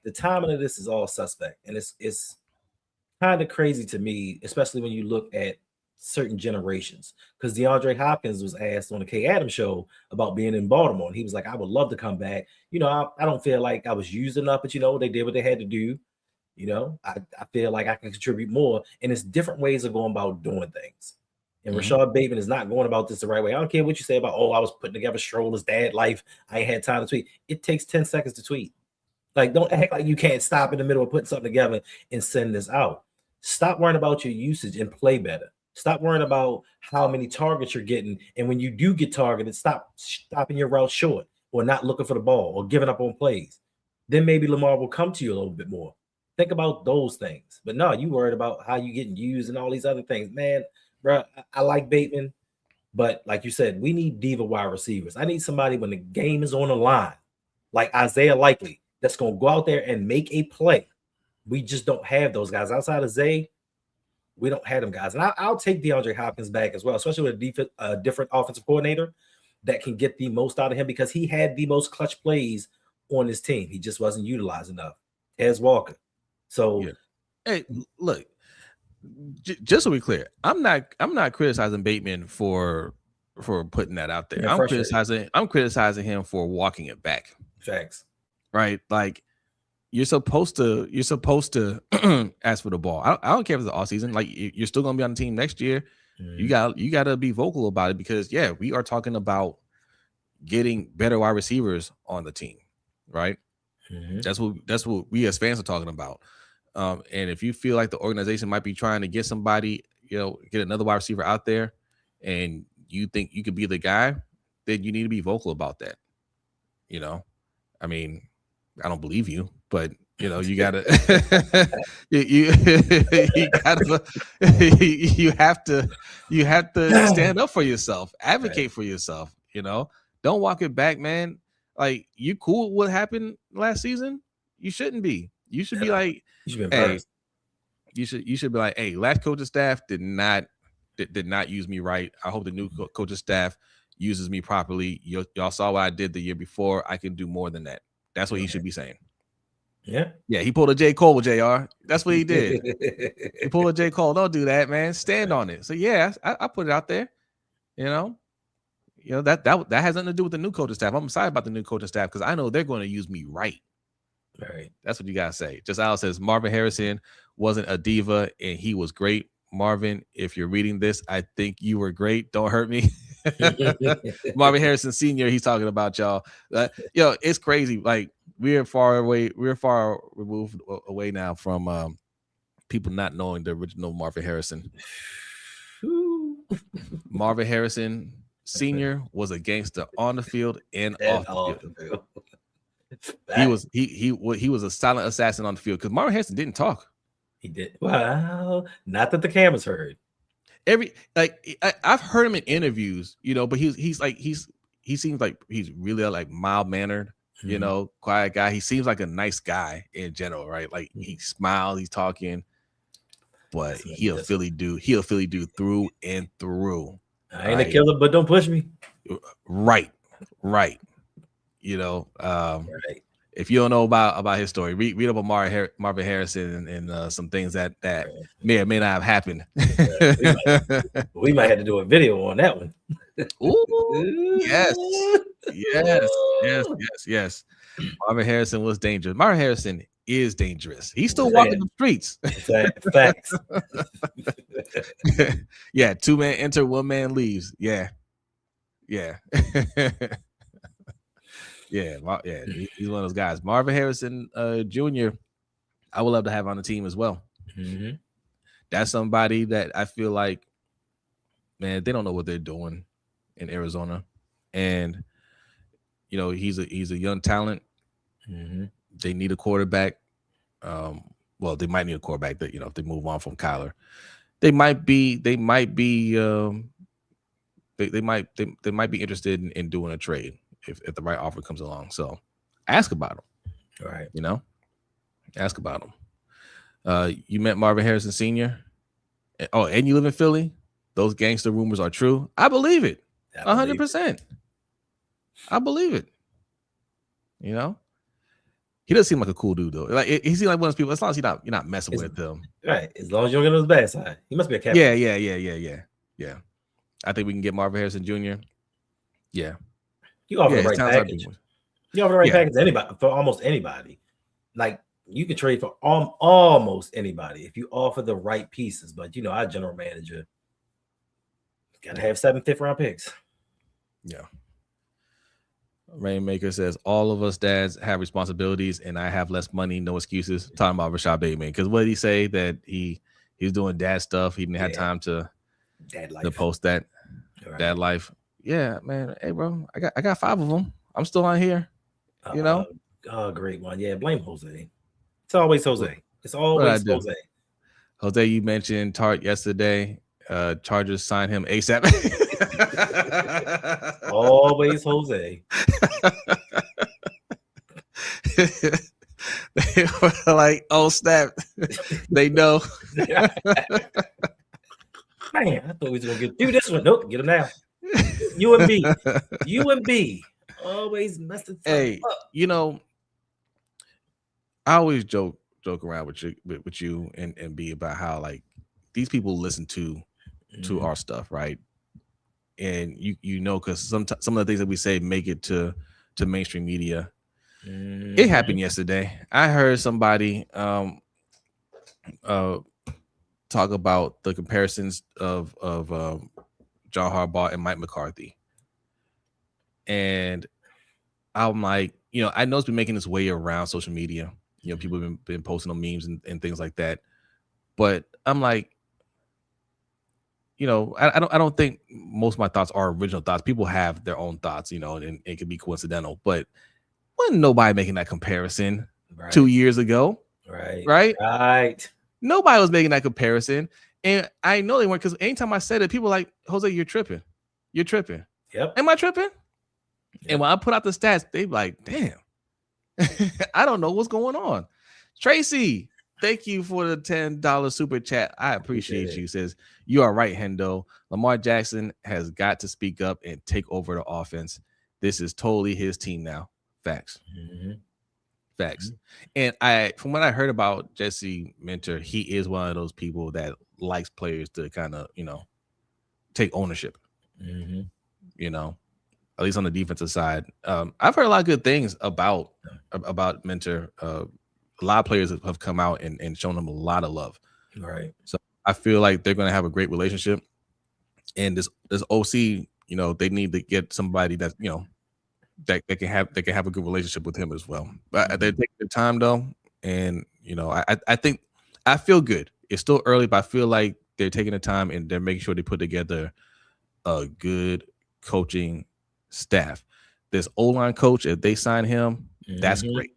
The timing of this is all suspect, and it's kind of crazy to me, especially when you look at certain generations. Because DeAndre Hopkins was asked on the Kay Adams show about being in Baltimore, and he was like, "I would love to come back. You know, I don't feel like I was used enough, but they did what they had to do. You know, I feel like I can contribute more, and it's different ways of going about doing things." And Rashad Bateman is not going about this the right way. I don't care what you say about, oh, I was putting together Stroller's dad life. I ain't had time to tweet. It takes 10 seconds to tweet. Like, don't act like you can't stop in the middle of putting something together and send this out. Stop worrying about your usage and play better. Stop worrying about how many targets you're getting. And when you do get targeted, stop stopping your route short or not looking for the ball or giving up on plays. Then maybe Lamar will come to you a little bit more. Think about those things. But no, you worried about how you getting used and all these other things. Man, bro, I like Bateman, but like you said, we need diva wide receivers. I need somebody when the game is on the line, like Isaiah Likely, that's going to go out there and make a play. We just don't have those guys. Outside of Zay, we don't have them guys. And I'll take DeAndre Hopkins back as well, especially with a different offensive coordinator that can get the most out of him, because he had the most clutch plays on his team. He just wasn't utilized enough. As Walker. So, yeah. Hey, look. Just so we're clear, I'm not criticizing Bateman for putting that out there. I'm criticizing him for walking it back. Facts. Right? Like you're supposed to ask for the ball. I don't care if it's the off season. Like you're still gonna be on the team next year. You gotta be vocal about it, because we are talking about getting better wide receivers on the team, right? That's what we as fans are talking about. And if you feel like the organization might be trying to get somebody, get another wide receiver out there, and you think you could be the guy, then you need to be vocal about that. I mean, I don't believe you, but you gotta, you have to stand up for yourself, advocate for yourself. Don't walk it back, man. Like, you cool with what happened last season? You shouldn't be. You should be like, hey, you should be like, hey, last coaching staff did not use me right. I hope the new coaching staff uses me properly. Y'all saw what I did the year before. I can do more than that. That's what he should be saying. Yeah. He pulled a J. Cole with JR. That's what he did. He pulled a J. Cole. Don't do that, man. Stand on it. So I put it out there. That has nothing to do with the new coaching staff. I'm excited about the new coaching staff because I know they're going to use me right. Right. That's what you gotta say. Just Al says Marvin Harrison wasn't a diva and he was great. Marvin, if you're reading this, I think you were great. Don't hurt me. Marvin Harrison Sr., he's talking about y'all. It's crazy. Like, we're far removed away now from people not knowing the original Marvin Harrison. Marvin Harrison Sr. was a gangster on the field and off the field. He was a silent assassin on the field, because Marvin Harrison didn't talk. He did. Well, not that the cameras heard. I've heard him in interviews, but he seems like he's really like mild mannered, quiet guy. He seems like a nice guy in general, right? Like he smiles, he's talking, but he'll Philly do through and through. I ain't a killer, but don't push me. Right. Right. If you don't know about his story, read up on Marvin Harrison and some things that may or may not have happened. We might have to do a video on that one. Ooh, yes, yes, yes, yes, yes. Marvin Harrison was dangerous. Marvin Harrison is dangerous. He's still walking the streets. Facts. Yeah, 2 man enter, 1 man leaves. Yeah. Yeah. Yeah, he's one of those guys. Marvin Harrison Jr., I would love to have on the team as well. Mm-hmm. That's somebody that I feel like, man, they don't know what they're doing in Arizona. And, he's a young talent. Mm-hmm. They need a quarterback. Well, they might need a quarterback that, if they move on from Kyler, they might be interested in doing a trade if the right offer comes along. So ask about them. All right. Ask about them. You met Marvin Harrison Sr. Oh, and you live in Philly? Those gangster rumors are true. I believe it. 100%. I believe it. He does seem like a cool dude though. Like he seems like one of those people. As long as you're not messing with him, right? As long as you don't get on his bad side, he must be a captain. Yeah. I think we can get Marvin Harrison Jr. Yeah, you offer the right package. You offer the right package to anybody, for almost anybody. Like you can trade for almost anybody if you offer the right pieces. But our general manager got to have 7 5th-round picks. Yeah. Rainmaker says all of us dads have responsibilities, and I have less money, no excuses. Talking about Rashad Bateman, because what did he say that he's doing dad stuff? He didn't have time to post that dad life. Yeah, man. Hey, bro, I got 5 of them. I'm still on here. Great one. Yeah, blame Jose. It's always Jose. It's always Jose. Jose, you mentioned Tart yesterday. Chargers signed him ASAP. Always Jose. They were like, oh snap. They know. Man, I thought we was gonna do this one. Nope, get him now. UMB. Always messing up. I always joke around with you and B about how like these people listen to our stuff, right? And because some of the things that we say make it to mainstream media. It happened yesterday. I heard somebody talk about the comparisons of John Harbaugh and Mike McCarthy, and I'm like, I know it's been making its way around social media. People have been posting on memes and things like that, but I'm like, I don't think most of my thoughts are original thoughts. People have their own thoughts, and it could be coincidental. But wasn't nobody making that comparison 2 years ago, right? Nobody was making that comparison, and I know they weren't, because anytime I said it, people were like, Jose, you're tripping. Yep. Am I tripping? Yep. And when I put out the stats, they be like, damn, I don't know what's going on. Tracy, thank you for the $10 super chat. I appreciate you. Says, you are right, Hendo. Lamar Jackson has got to speak up and take over the offense. This is totally his team now. Facts. Facts. And from what I heard about Jesse Minter, he is one of those people that likes players to kind of, take ownership. At least on the defensive side. I've heard a lot of good things about Minter. A lot of players have come out and shown him a lot of love. Right. So I feel like they're going to have a great relationship. And this OC, they need to get somebody that, that can have a good relationship with him as well. But they're taking their time though. And, I think I feel good. It's still early, but I feel like they're taking the time and they're making sure they put together a good coaching staff. This O-line coach, if they sign him, that's great.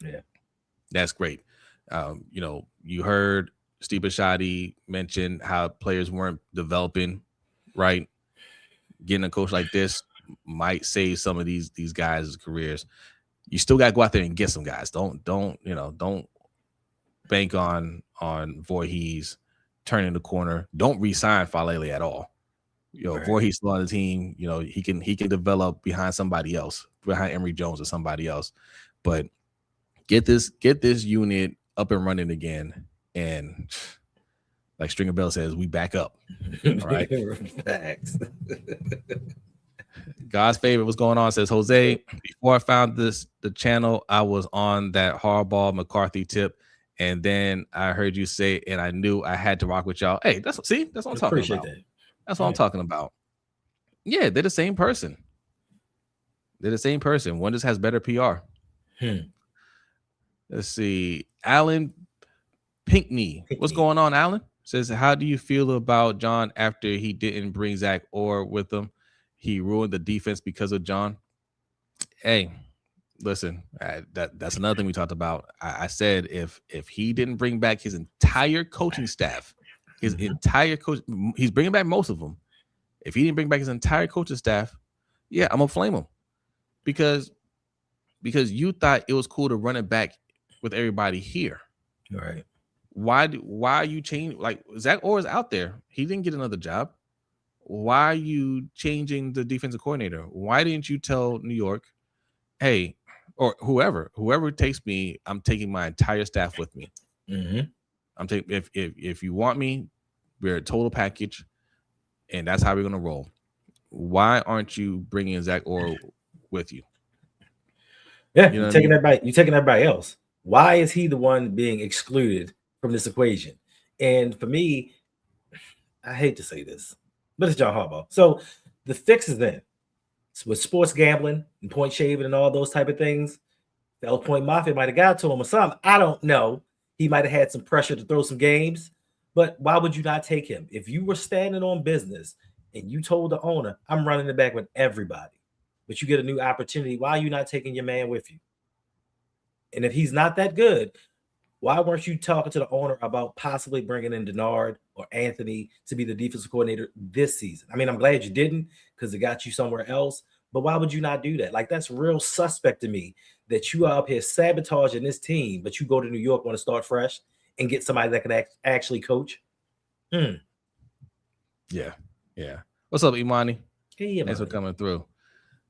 Yeah. That's great. You heard Steve Bisciotti mention how players weren't developing, right? Getting a coach like this might save some of these guys' careers. You still got to go out there and get some guys. Don't bank on Voorhees turning the corner. Don't re-sign Falele at all. Voorhees still on the team. He can develop behind somebody else, behind Emory Jones or somebody else. But Get this unit up and running again. And like Stringer Bell says, we back up. All right. Facts. God's favorite, what's going on? Says Jose. Before I found the channel, I was on that Harbaugh McCarthy tip, and then I heard you say, and I knew I had to rock with y'all. Hey, that's what I'm talking Appreciate about. that. That's what I'm talking about. Yeah, they're the same person. They're the same person. One just has better PR. Let's see. Alan Pinkney. What's going on, Alan? Says, how do you feel about John after he didn't bring Zach Orr with him? He ruined the defense because of John. Hey, listen, that's another thing we talked about. I said if he didn't bring back his entire coaching staff, his entire coach, he's bringing back most of them. If he didn't bring back his entire coaching staff, yeah, I'm gonna flame him because you thought it was cool to run it back with everybody here. Right. Why are you changing? Like Zach Orr is out there. He didn't get another job. Why are you changing the defensive coordinator? Why didn't you tell New York, hey, or whoever takes me, I'm taking my entire staff with me. I'm taking if you want me, we're a total package, and that's how we're gonna roll. Why aren't you bringing Zach Orr with you? Yeah, you're taking everybody else. Why is he the one being excluded from this equation? And for me, I hate to say this, but it's John Harbaugh. So the fix is in. With sports gambling and point shaving and all those type of things, the Elk Point Mafia might have got to him or something. I don't know. He might have had some pressure to throw some games, but why would you not take him? If you were standing on business and you told the owner, I'm running it back with everybody, but you get a new opportunity, why are you not taking your man with you? And if he's not that good, why weren't you talking to the owner about possibly bringing in Denard or Anthony to be the defensive coordinator this season? I mean, I'm glad you didn't because it got you somewhere else. But why would you not do that? Like, that's real suspect to me that you are up here sabotaging this team, but you go to New York, want to start fresh and get somebody that can actually coach. Yeah. What's up, Imani? Hey, thanks for coming through.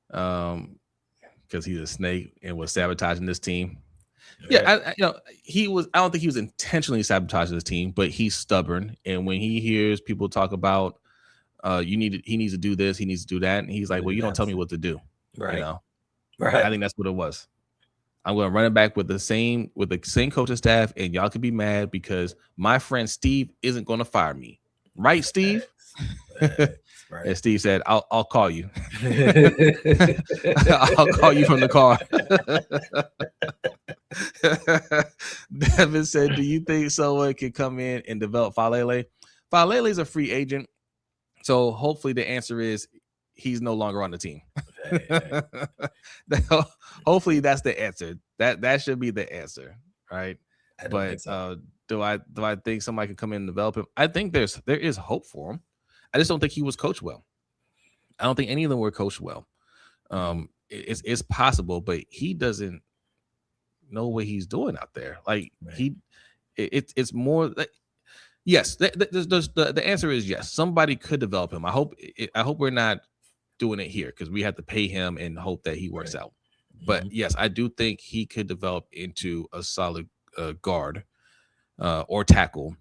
Because he's a snake and was sabotaging this team. Yeah, he was. I don't think he was intentionally sabotaging this team, but he's stubborn. And when he hears people talk about, he needs to do this, he needs to do that, and he's like, well, you don't tell me what to do, right? Right. I think that's what it was. I'm going to run it back with the same coaching staff, and y'all can be mad because my friend Steve isn't going to fire me, right, Steve? Right. And Steve said, I'll call you. I'll call you from the car. Devin said, do you think someone can come in and develop Falele? Falele is a free agent, so hopefully the answer is he's no longer on the team. Hopefully that's the answer. That should be the answer, right? But so. Do I think somebody could come in and develop him? I think there is hope for him. I just don't think he was coached well. I don't think any of them were coached well. It's possible, but he doesn't know what he's doing out there. Like it's more like, yes. The answer is yes. Somebody could develop him. I hope we're not doing it here because we have to pay him and hope that he works out. But yes, I do think he could develop into a solid guard or tackle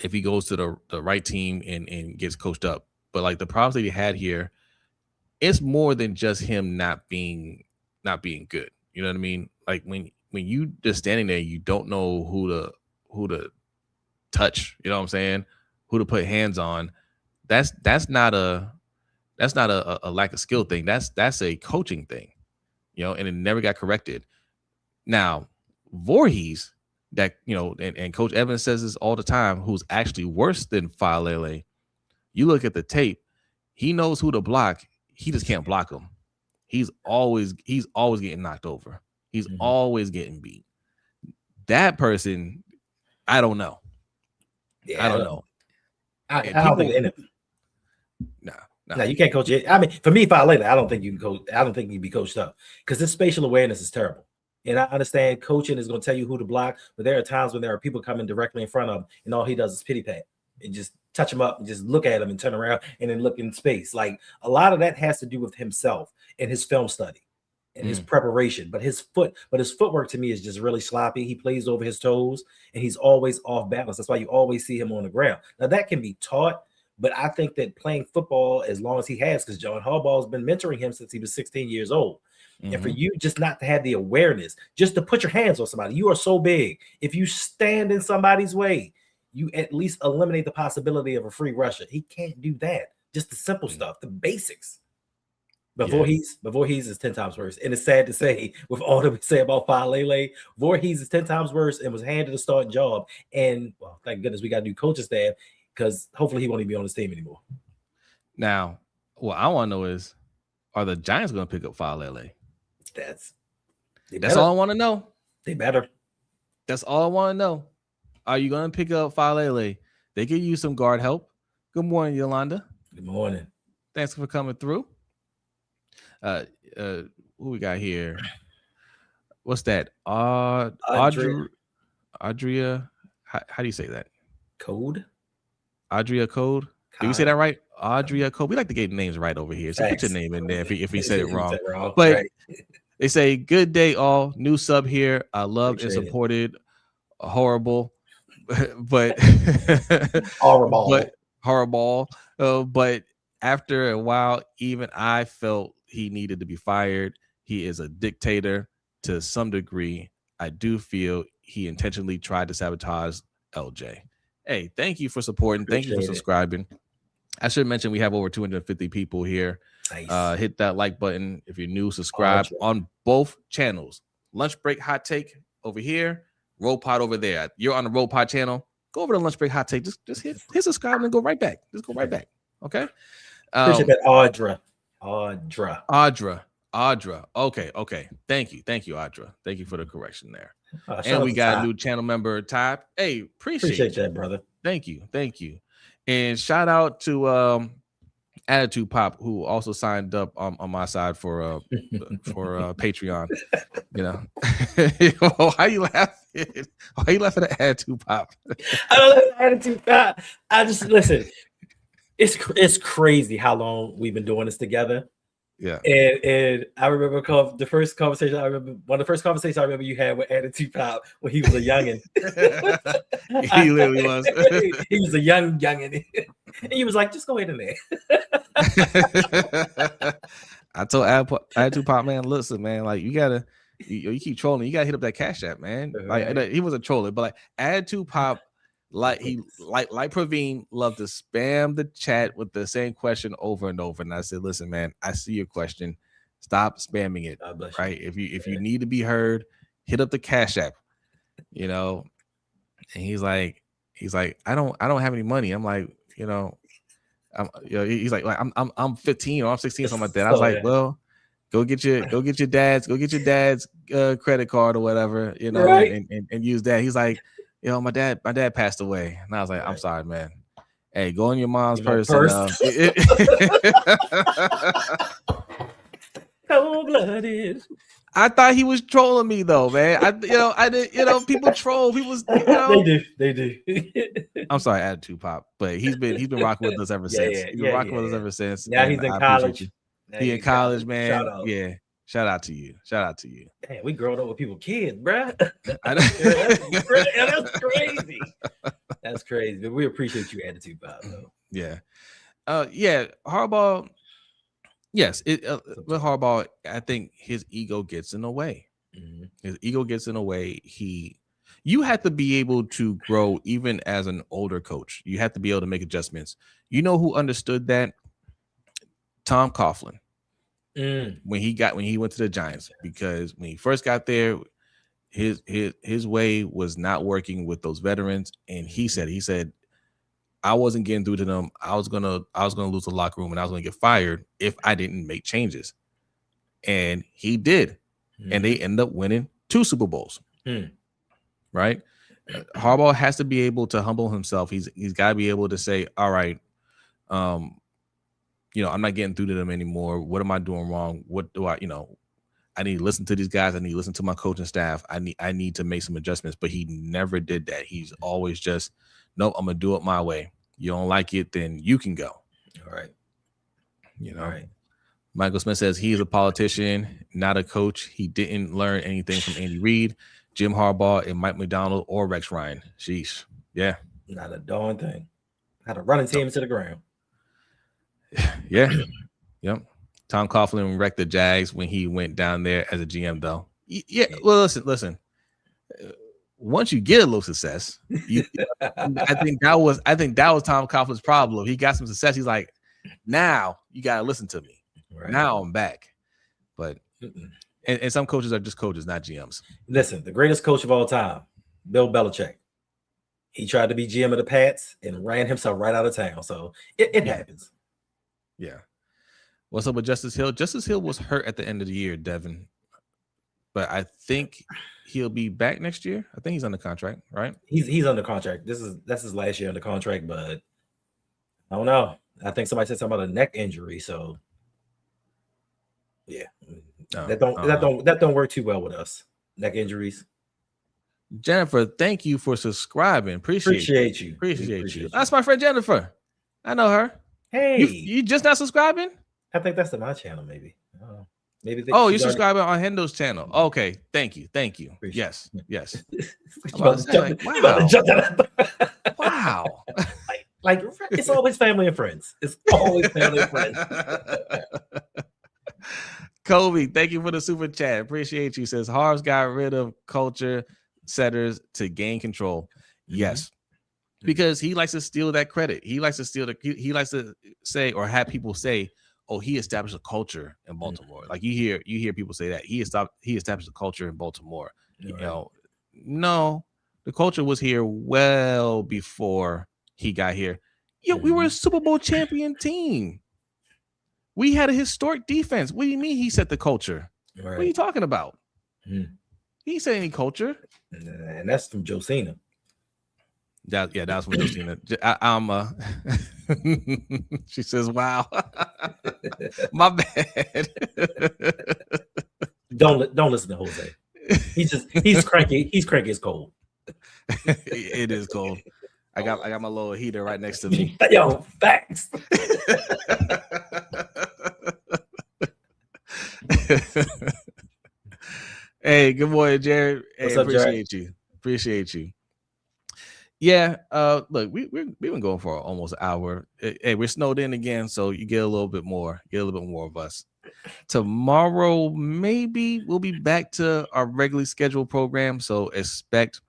if he goes to the right team and gets coached up. But like the problems that he had here, it's more than just him not being good. You know what I mean? Like when you just standing there, you don't know who to touch. You know what I'm saying? Who to put hands on. That's not a lack of skill thing. That's a coaching thing. And it never got corrected. Now Voorhees, that and Coach Evans says this all the time, who's actually worse than Falele. You look at the tape, he knows who to block. He just can't block him. He's always getting knocked over. He's always getting beat. That person, I don't know. Yeah, I don't know. I don't think in it. No, you can't coach it. I mean, for me, Falele, I don't think you can coach. I don't think you can be coached up because this spatial awareness is terrible. And I understand coaching is going to tell you who to block, but there are times when there are people coming directly in front of him, and all he does is pity pat and just touch him up and just look at him and turn around and then look in space. Like a lot of that has to do with himself and his film study. and his preparation, but his footwork to me is just really sloppy. He plays over his toes and he's always off balance. That's why you always see him on the ground. Now that can be taught, but I think that playing football as long as he has, because John Harbaugh has been mentoring him since he was 16 years old. And for you just not to have the awareness, just to put your hands on somebody, you are so big. If you stand in somebody's way, you at least eliminate the possibility of a free rusher. He can't do that. Just the simple stuff, the basics. Voorhees is 10 times worse. And it's sad to say, with all that we say about Falele, Voorhees is 10 times worse and was handed a starting job. And well, thank goodness we got a new coaching staff, because hopefully he won't even be on this team anymore. Now, what I want to know is, are the Giants going to pick up Falele? That's all I want to know. They better. That's all I want to know. Are you going to pick up Falele? They could use some guard help. Good morning, Yolanda. Good morning. Thanks for coming through. Who we got here? What's that? Audrey. Audria. How do you say that? Code. Audria Code. Did we say that right? Audria Code. We like to get names right over here. So put your name in there if he said it wrong. But right. They say, good day, all. New sub here. I loved and supported. Horrible. But horrible. But after a while, even I felt he needed to be fired. He is a dictator to some degree. I do feel he intentionally tried to sabotage LJ. Hey, thank you for supporting. Thank you for subscribing. I should mention we have over 250 people here. Nice. Hit that like button if you're new. Subscribe on both channels. Lunch Break Hot Take over here. Roll Pod over there. You're on the Roll Pod channel. Go over to Lunch Break Hot Take. Just hit subscribe and go right back. Just go right back. Okay. Appreciate that, Audra. Okay. Thank you, Audra. Thank you for the correction there. And we got a new channel member, Ty. Hey, appreciate that, brother. Thank you. And shout out to Attitude Pop, who also signed up on my side for Patreon. You know, how you laughing? Why you laughing at Attitude Pop? I don't laugh at Attitude Pop. I just listen. It's crazy how long we've been doing this together. Yeah. And I remember one of the first conversations I remember you had with Attitude Pop when he was a youngin. He literally was. He was a youngin. And he was like, just go ahead in there. I told Attitude Pop, man, listen, man, like you keep trolling, you gotta hit up that Cash App, man. Like he was a troller, but like Attitude Pop, like Praveen loved to spam the chat with the same question over and over. And I said, listen, man, I see your question. Stop spamming it. Right. If you need to be heard, hit up the Cash App, you know. And he's like, I don't have any money. I'm like, he's like I'm 15 or I'm 16 or something like that. I was like, well, go get your dad's credit card or whatever, you know, right. and use that. He's like, my dad passed away. And I was like, right. I'm sorry, man. Hey, go in your mom's purse. Cold-blooded. I thought he was trolling me though, man. People troll. People, They do. I'm sorry, Attitude Pop, but he's been rocking with us ever since. He's been rocking with us ever since. Now he's in college. He in college, man. Yeah. Shout out to you. Damn, we growing up with people kids, bro. That's crazy. That's crazy. But we appreciate you, Attitude Pop, though. Yeah. Harbaugh. Yes, with Harbaugh, I think his ego gets in the way. Mm-hmm. His ego gets in the way. You have to be able to grow even as an older coach. You have to be able to make adjustments. You know who understood that? Tom Coughlin. When he went to the Giants, because when he first got there, his way was not working with those veterans, and he said I wasn't getting through to them. I was gonna lose the locker room and I was gonna get fired if I didn't make changes, and he did, and they ended up winning 2 Super Bowls. Right? Harbaugh has to be able to humble himself. He's got to be able to say, all right, I'm not getting through to them anymore. What am I doing wrong? What do I need to listen to these guys. I need to listen to my coaching staff. I need to make some adjustments, but he never did that. He's always just, nope, I'm going to do it my way. You don't like it, then you can go. All right. All right. Michael Smith says he is a politician, not a coach. He didn't learn anything from Andy Reid, Jim Harbaugh, and Mike McDonald or Rex Ryan. Sheesh. Yeah. Not a darn thing. Had a running team to the ground. Yeah. Yep. Tom Coughlin wrecked the Jags when he went down there as a GM, though. Yeah. Well, listen. Once you get a little success, I think that was Tom Coughlin's problem. He got some success. He's like, now you gotta listen to me. Right. Now I'm back. But and some coaches are just coaches, not GMs. Listen, the greatest coach of all time, Bill Belichick. He tried to be GM of the Pats and ran himself right out of town. So it happens. Yeah. What's up with Justice Hill? Justice Hill was hurt at the end of the year, Devin. But I think he'll be back next year. I think he's under contract, right? He's under contract. That's his last year under contract, but I don't know. I think somebody said something about a neck injury. So yeah, that don't work too well with us. Neck injuries. Jennifer, thank you for subscribing. Appreciate you. That's my friend Jennifer. I know her. Hey, you just not subscribing? I think that's to my channel, maybe. Maybe. You're subscribing on Hendo's channel. Okay, thank you. Yes. Wow. Like it's always family and friends. It's always family and friends. Kobe, thank you for the super chat. Appreciate you. Says Harv's got rid of culture setters to gain control. Yes. Because he likes to steal that credit. He likes to say or have people say, oh, he established a culture in Baltimore. Like you hear people say that he established a culture in Baltimore. Right. You know, no, the culture was here well before he got here. Yeah, we were a Super Bowl champion team. We had a historic defense. What do you mean he set the culture? Right. What are you talking about? He didn't say any culture. And that's from Josina. That was from Josina. She says, "Wow, my bad." Don't listen to Jose. He's cranky. He's cranky as cold. It is cold. I got my little heater right next to me. Yo, facts. Hey, good morning, Jared. Hey, What's up, appreciate Jared? Appreciate you. Yeah, look, we've been going for almost an hour. Hey, we're snowed in again, so you get a little bit more of us. Tomorrow, maybe we'll be back to our regularly scheduled program, so expect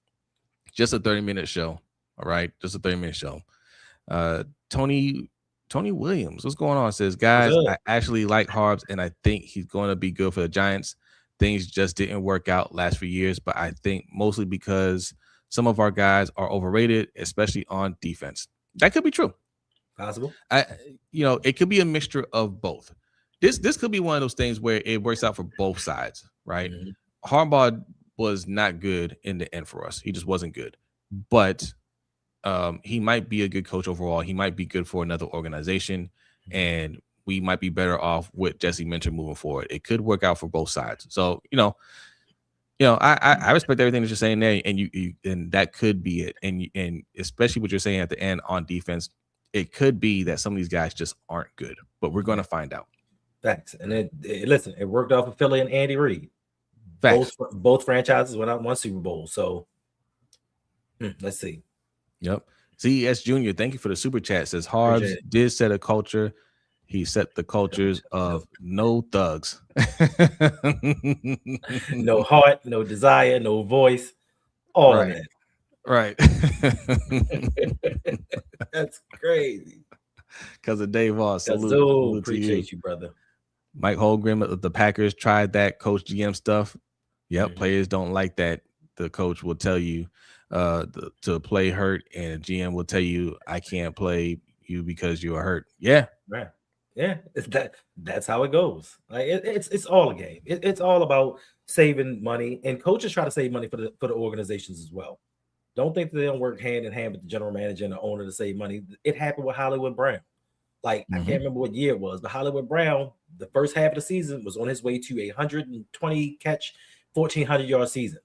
just a 30-minute show. All right, just a 30-minute show. Tony Williams, what's going on? Says, guys, I actually like Harbs, and I think he's going to be good for the Giants. Things just didn't work out last few years, but I think mostly because some of our guys are overrated, especially on defense. That could be true. Possible. It could be a mixture of both. This could be one of those things where it works out for both sides, right? Mm-hmm. Harbaugh was not good in the end for us. He just wasn't good. But he might be a good coach overall. He might be good for another organization, and we might be better off with Jesse Minter moving forward. It could work out for both sides. So, I respect everything that you're saying there, and you and that could be it. And especially what you're saying at the end on defense, it could be that some of these guys just aren't good, but we're going to find out. Facts. And it worked out for Philly and Andy Reid. Facts. Both franchises went out and won Super Bowl. So let's see. Yep. CES Jr., thank you for the super chat. Says Harbs did set a culture. He set the cultures of no thugs. No heart, no desire, no voice. All of that. Right. That's crazy. Because of Dave Voss. Salute appreciate you, brother. Mike Holmgren of the Packers tried that coach GM stuff. Yep. Players don't like that. The coach will tell you to play hurt, and a GM will tell you, I can't play you because you are hurt. Yeah. Right. Yeah, that's how it goes. Like it's all a game. It's all about saving money, and coaches try to save money for the organizations as well. Don't think that they don't work hand in hand with the general manager and the owner to save money. It happened with Hollywood Brown. Like I can't remember what year it was, but Hollywood Brown, the first half of the season was on his way to a 120 catch, 1,400 yard season.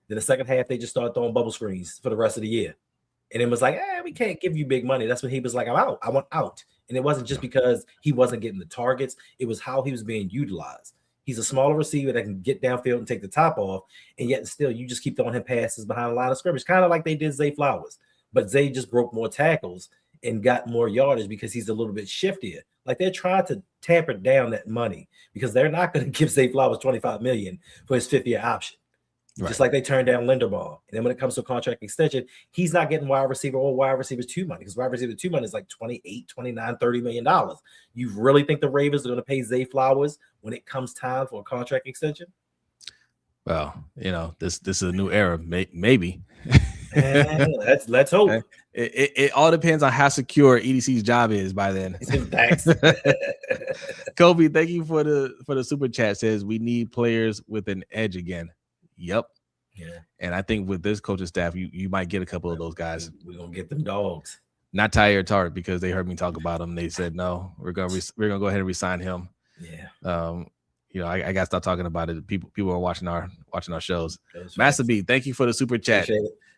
Then the second half, they just started throwing bubble screens for the rest of the year. And it was like, we can't give you big money. That's when he was like, I'm out. I want out. And it wasn't just because he wasn't getting the targets, it was how he was being utilized. He's a smaller receiver that can get downfield and take the top off, and yet still you just keep throwing him passes behind the line of scrimmage, kind of like they did Zay Flowers. But Zay just broke more tackles and got more yardage because he's a little bit shiftier. Like they're trying to tamper down that money because they're not going to give Zay Flowers $25 million for his 5th-year option. Right. Just like they turned down Linderbaugh. And then when it comes to a contract extension, he's not getting wide receiver or wide receivers 2 money because wide receiver 2 money is like 28, 29, $30 million. You really think the Ravens are going to pay Zay Flowers when it comes time for a contract extension? Well, this is a new era. Maybe. Let's hope. It all depends on how secure EDC's job is by then. Thanks. Kobe, thank you for the super chat. Says we need players with an edge again. Yep. Yeah. And I think with this coaching staff, you might get a couple of those guys. We're gonna get them dogs. Not Tyre Tart because they heard me talk about him. They said no, we're gonna go ahead and resign him. Yeah. I got to stop talking about it. People are watching our shows. Master B, thank you for the super chat.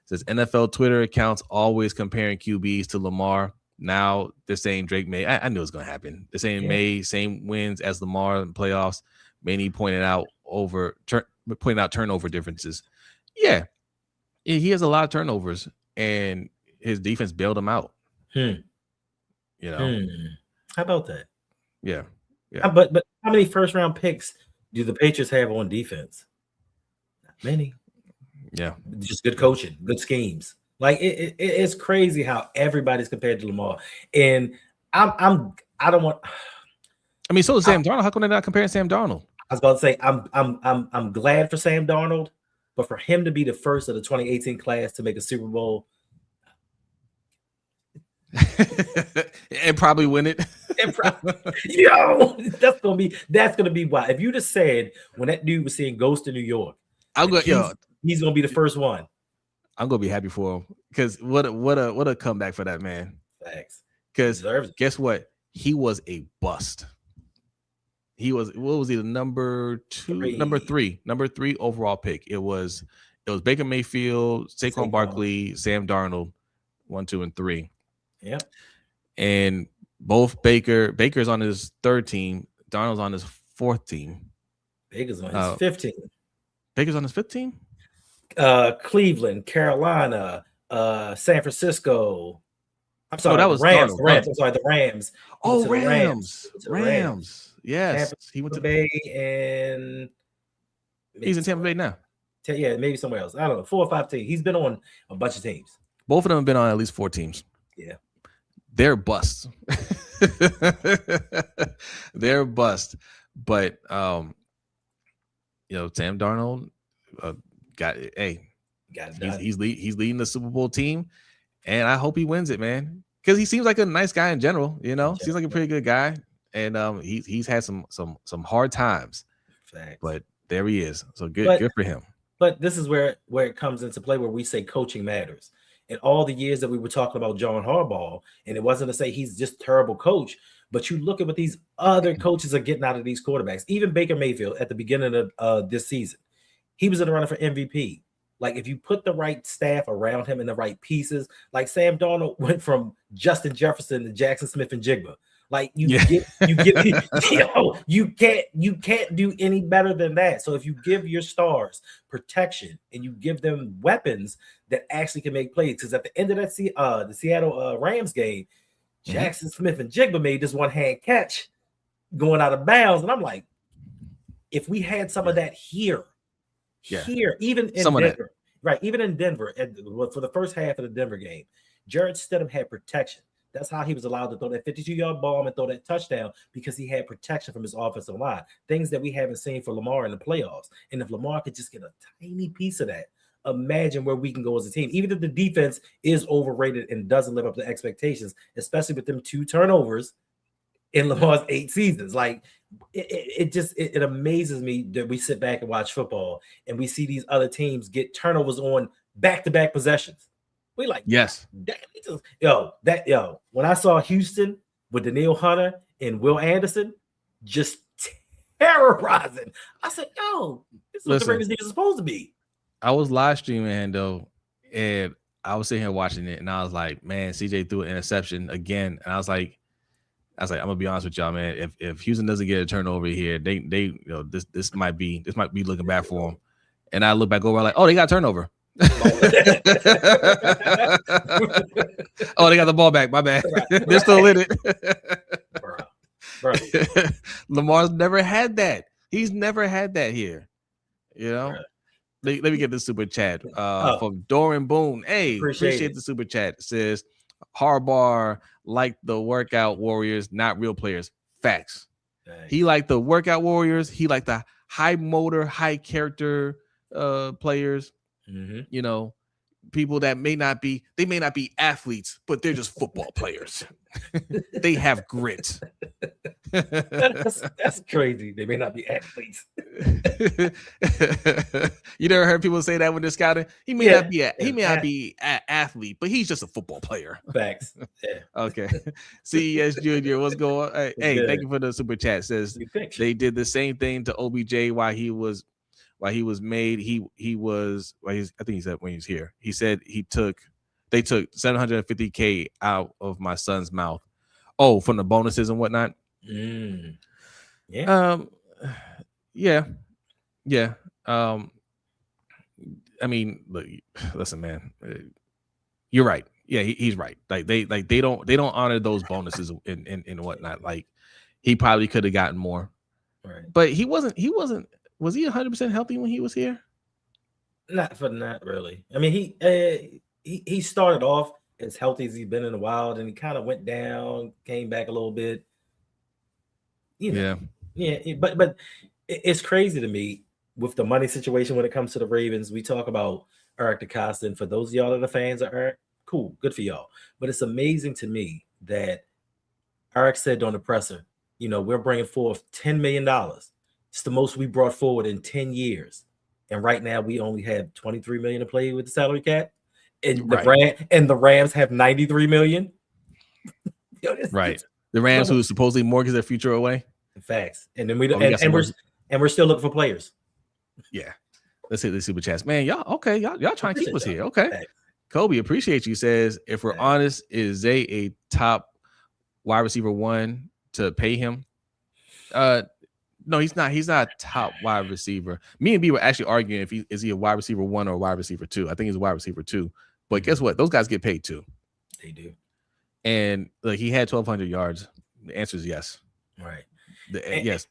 Says NFL Twitter accounts always comparing QBs to Lamar. Now they're saying Drake may. I knew it was going to happen. They're saying May same wins as Lamar in playoffs. Many pointed out turnover differences. Yeah, he has a lot of turnovers, and his defense bailed him out. How about that? Yeah. But how many first-round picks do the Patriots have on defense? Not many. Yeah, just good coaching, good schemes. Like it's crazy how everybody's compared to Lamar, and I don't want. I mean, so is Sam Darnold. How come they're not comparing Sam Darnold? I was about to say I'm glad for Sam Darnold, but for him to be the first of the 2018 class to make a Super Bowl. And probably win it. That's gonna be why. If you just said when that dude was seeing Ghost in New York, he's gonna be the first one. I'm gonna be happy for him because what a comeback for that man. Thanks. Because guess what? He was a bust. He was the number three overall pick. It was Baker Mayfield, Saquon Barkley, Sam Darnold, 1, 2, and 3. Yeah. And both Baker's on his 3rd team, Darnold's on his 4th team. Baker's on his 5th team. Baker's on his 5th team? Cleveland, Carolina, San Francisco. I'm sorry, that was Rams. Darnold. I'm sorry, the Rams. Oh, Rams. Yes. He went to Bay and he's in Tampa Bay now. Yeah, maybe somewhere else. I don't know. 4 or 5 teams. He's been on a bunch of teams. Both of them have been on at least 4 teams. Yeah. They're busts. They're bust. But Sam Darnold he's leading the Super Bowl team, and I hope he wins it, man. Because he seems like a nice guy in general, seems like a pretty good guy, and he's had some hard times. Facts. But there he is. So good for him. But this is where it comes into play, where we say coaching matters. In all the years that we were talking about John Harbaugh, and it wasn't to say he's just a terrible coach, but you look at what these other coaches are getting out of these quarterbacks. Even Baker Mayfield at the beginning of this season, he was in the running for MVP. Like if you put the right staff around him and the right pieces, like Sam Darnold went from Justin Jefferson to Jackson Smith and Jigba. Like you can't do any better than that. So if you give your stars protection and you give them weapons that actually can make plays, because at the end of that the Seattle Rams game, Jackson Smith and Jigba made this one-hand catch going out of bounds, and I'm like, if we had some of that here, even in Denver, right? Even in Denver, for the first half of the Denver game, Jarrett Stidham had protection. That's how he was allowed to throw that 52-yard bomb and throw that touchdown, because he had protection from his offensive line. Things that we haven't seen for Lamar in the playoffs. And if Lamar could just get a tiny piece of that, imagine where we can go as a team. Even if the defense is overrated and doesn't live up to expectations, especially with them 2 turnovers in Lamar's 8 seasons. Like it amazes me that we sit back and watch football and we see these other teams get turnovers on back-to-back possessions. We like, yes, when I saw Houston with Danielle Hunter and Will Anderson just terrorizing, I said, this is what the Ravens are supposed to be. I was live streaming Hendo, and I was sitting here watching it, and I was like, man, CJ threw an interception again. And I was like, I was like, I'm gonna be honest with y'all, man. If Houston doesn't get a turnover here, they this might be looking bad for them. And I look back over like, oh, they got a turnover. Oh, they got the ball back. My bad. Right. They're still in it. Bro. Lamar's never had that. He's never had that here. You know. Let me get the super chat from Doran Boone. Hey, appreciate the super chat. It says Harbaugh liked the workout warriors, not real players. Facts. Thanks. He liked the workout warriors. He liked the high motor, high character players. Mm-hmm. You know, people that may not be athletes, but they're just football players. They have grit. That's crazy. They may not be athletes. You never heard people say that when they're scouting? He may not be an athlete, but he's just a football player. Facts. Yeah. Okay. CES Junior, what's going on? Hey, thank you for the super chat. Says they did the same thing to OBJ while he was made. He was I think he said when he was here. He said they took $750K out of my son's mouth. Oh, from the bonuses and whatnot. Yeah. Yeah. I mean, look, listen, man. You're right. Yeah, he's right. Like they don't honor those bonuses and whatnot. Like he probably could have gotten more. Right. But he wasn't. Was he 100% healthy when he was here? Not really. I mean, he started off as healthy as he's been in a while, and he kind of went down, came back a little bit. You know, yeah. But it's crazy to me with the money situation when it comes to the Ravens. We talk about Eric DeCosta, and for those of y'all that are fans of Eric, cool, good for y'all. But it's amazing to me that Eric said on the presser, you know, we're bringing forth $10 million. It's the most we brought forward in 10 years. And right now we only have 23 million to play with the salary cap. And the Rams have 93 million. Right. The Rams who supposedly mortgage their future away. Facts. And then we're still looking for players. Yeah. Let's hit the super chats. Man, y'all okay. Y'all trying to keep us here. Okay. Facts. Kobe, appreciate you. Says, if we're honest, is Zay a top wide receiver one to pay him? No, he's not. He's not a top wide receiver. Me and B were actually arguing if is he a wide receiver one or a wide receiver two. I think he's a wide receiver two. But guess what? Those guys get paid too. They do. And look, he had 1,200 yards. The answer is yes. Right. Yes.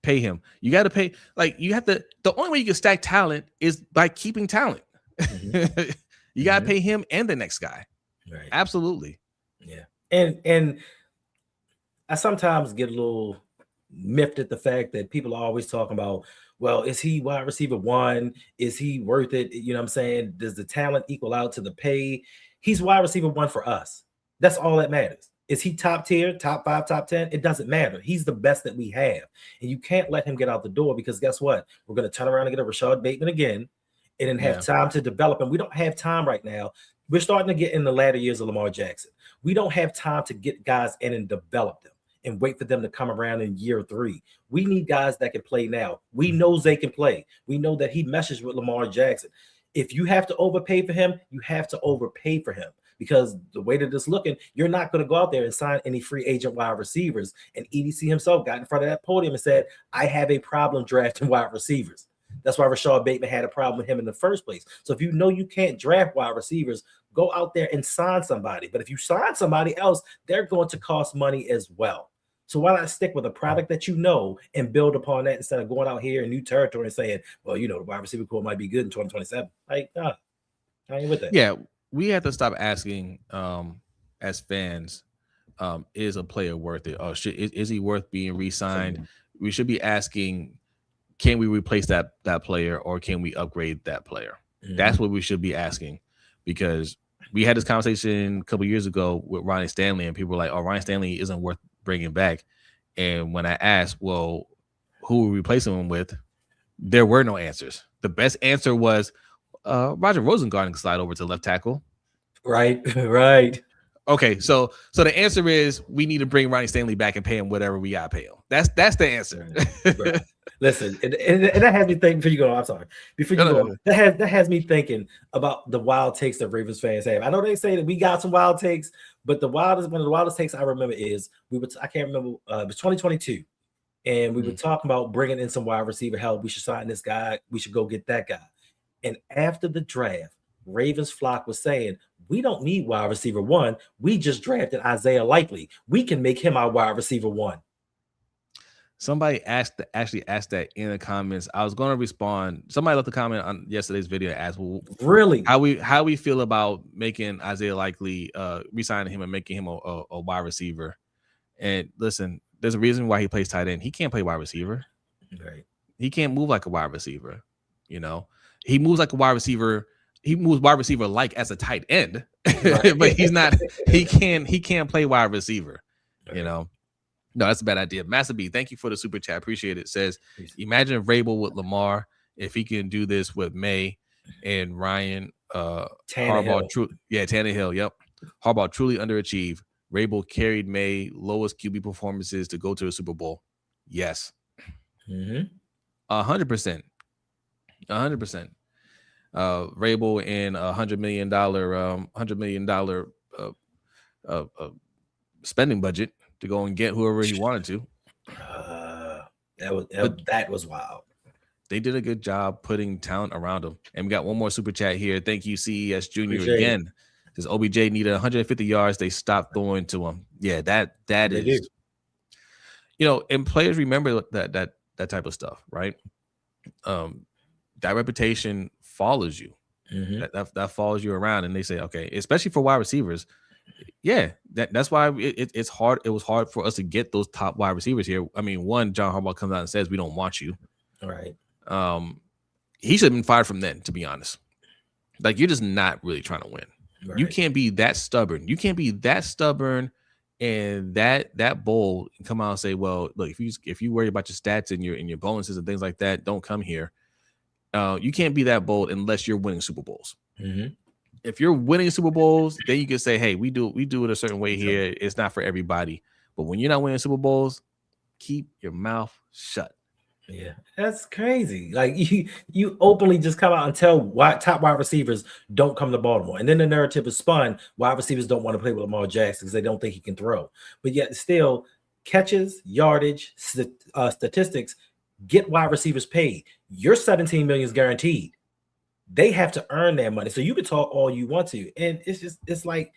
Pay him. You got to pay. Like you have to. The only way you can stack talent is by keeping talent. Mm-hmm. You got to pay him and the next guy. Right. Absolutely. Yeah. And I sometimes get a little miffed at the fact that people are always talking about, well, is he wide receiver one? Is he worth it? You know what I'm saying? Does the talent equal out to the pay? He's wide receiver one for us. That's all that matters. Is he top tier, top 5, top 10? It doesn't matter. He's the best that we have. And you can't let him get out the door because guess what? We're going to turn around and get a Rashad Bateman again and then have time to develop. And we don't have time right now. We're starting to get in the latter years of Lamar Jackson. We don't have time to get guys in and develop them and wait for them to come around in year 3. We need guys that can play now. We know Zay can play. We know that he meshes with Lamar Jackson. If you have to overpay for him, you have to overpay for him because the way that it's looking, you're not going to go out there and sign any free agent wide receivers. And EDC himself got in front of that podium and said, I have a problem drafting wide receivers. That's why Rashad Bateman had a problem with him in the first place. So if you know you can't draft wide receivers, go out there and sign somebody. But if you sign somebody else, they're going to cost money as well. So why not stick with a product that you know and build upon that instead of going out here in new territory and saying, well, you know, the wide receiver core might be good in 2027. Like, I ain't with that. Yeah, we have to stop asking as fans, is a player worth it? Or is he worth being re-signed? We should be asking, can we replace that player or can we upgrade that player? Mm-hmm. That's what we should be asking, because we had this conversation a couple years ago with Ronnie Stanley and people were like, oh, Ronnie Stanley isn't worth bringing back. And when I asked, well, who are we replacing him with? There were no answers. The best answer was Roger Rosengarten can slide over to left tackle. Right. Okay, so the answer is we need to bring Ronnie Stanley back and pay him whatever we got to pay him. That's the answer. Right. Listen, and that has me thinking. Before you go, I'm sorry. Before you go, that has me thinking about the wild takes that Ravens fans have. I know they say that we got some wild takes, But one of the wildest takes I remember is I can't remember, it was 2022, and we were talking about bringing in some wide receiver help. We should sign this guy. We should go get that guy. And after the draft, Ravens flock was saying, we don't need wide receiver one. We just drafted Isaiah Likely. We can make him our wide receiver one. Somebody actually asked that in the comments. I was going to respond. Somebody left a comment on yesterday's video and asked, well, really, how we feel about making Isaiah Likely, re-signing him and making him a wide receiver. And listen, there's a reason why he plays tight end. He can't play wide receiver. Right. He can't move like a wide receiver. You know, he moves like a wide receiver. He moves wide receiver like as a tight end, right. But he's not. He can't play wide receiver. Right. You know. No, that's a bad idea. Master B, thank you for the super chat. Appreciate it. Says, imagine Vrabel with Lamar if he can do this with May and Ryan. Harbaugh, Tannehill. Yep. Harbaugh truly underachieved. Vrabel carried May lowest QB performances to go to the Super Bowl. Yes. 100%. 100%. Vrabel in $100 million spending budget to go and get whoever he wanted to. That was wild. They did a good job putting talent around him. And we got one more super chat here. Thank you, CES Jr. again. Says OBJ needed 150 yards. They stopped throwing to him. Yeah, that is. Do. You know, and players remember that type of stuff, right? That reputation follows you. That follows you around, and they say, okay, especially for wide receivers. Yeah, that's why it's hard. It was hard for us to get those top wide receivers here. I mean, one, John Harbaugh comes out and says we don't want you. All right. He should have been fired from then, to be honest. Like, you're just not really trying to win. Right. You can't be that stubborn. You can't be that stubborn and that bold and come out and say, well, look, if you worry about your stats and your bonuses and things like that, don't come here. You can't be that bold unless you're winning Super Bowls. If you're winning Super Bowls, then you can say, hey, we do it a certain way here. It's not for everybody. But when you're not winning Super Bowls, keep your mouth shut. Yeah, that's crazy. Like, you openly just come out and tell top wide receivers don't come to Baltimore. And then the narrative is spun, wide receivers don't want to play with Lamar Jackson because they don't think he can throw. But yet still, catches, yardage, statistics, get wide receivers paid. Your $17 million is guaranteed. They have to earn their money. So you can talk all you want to. And it's like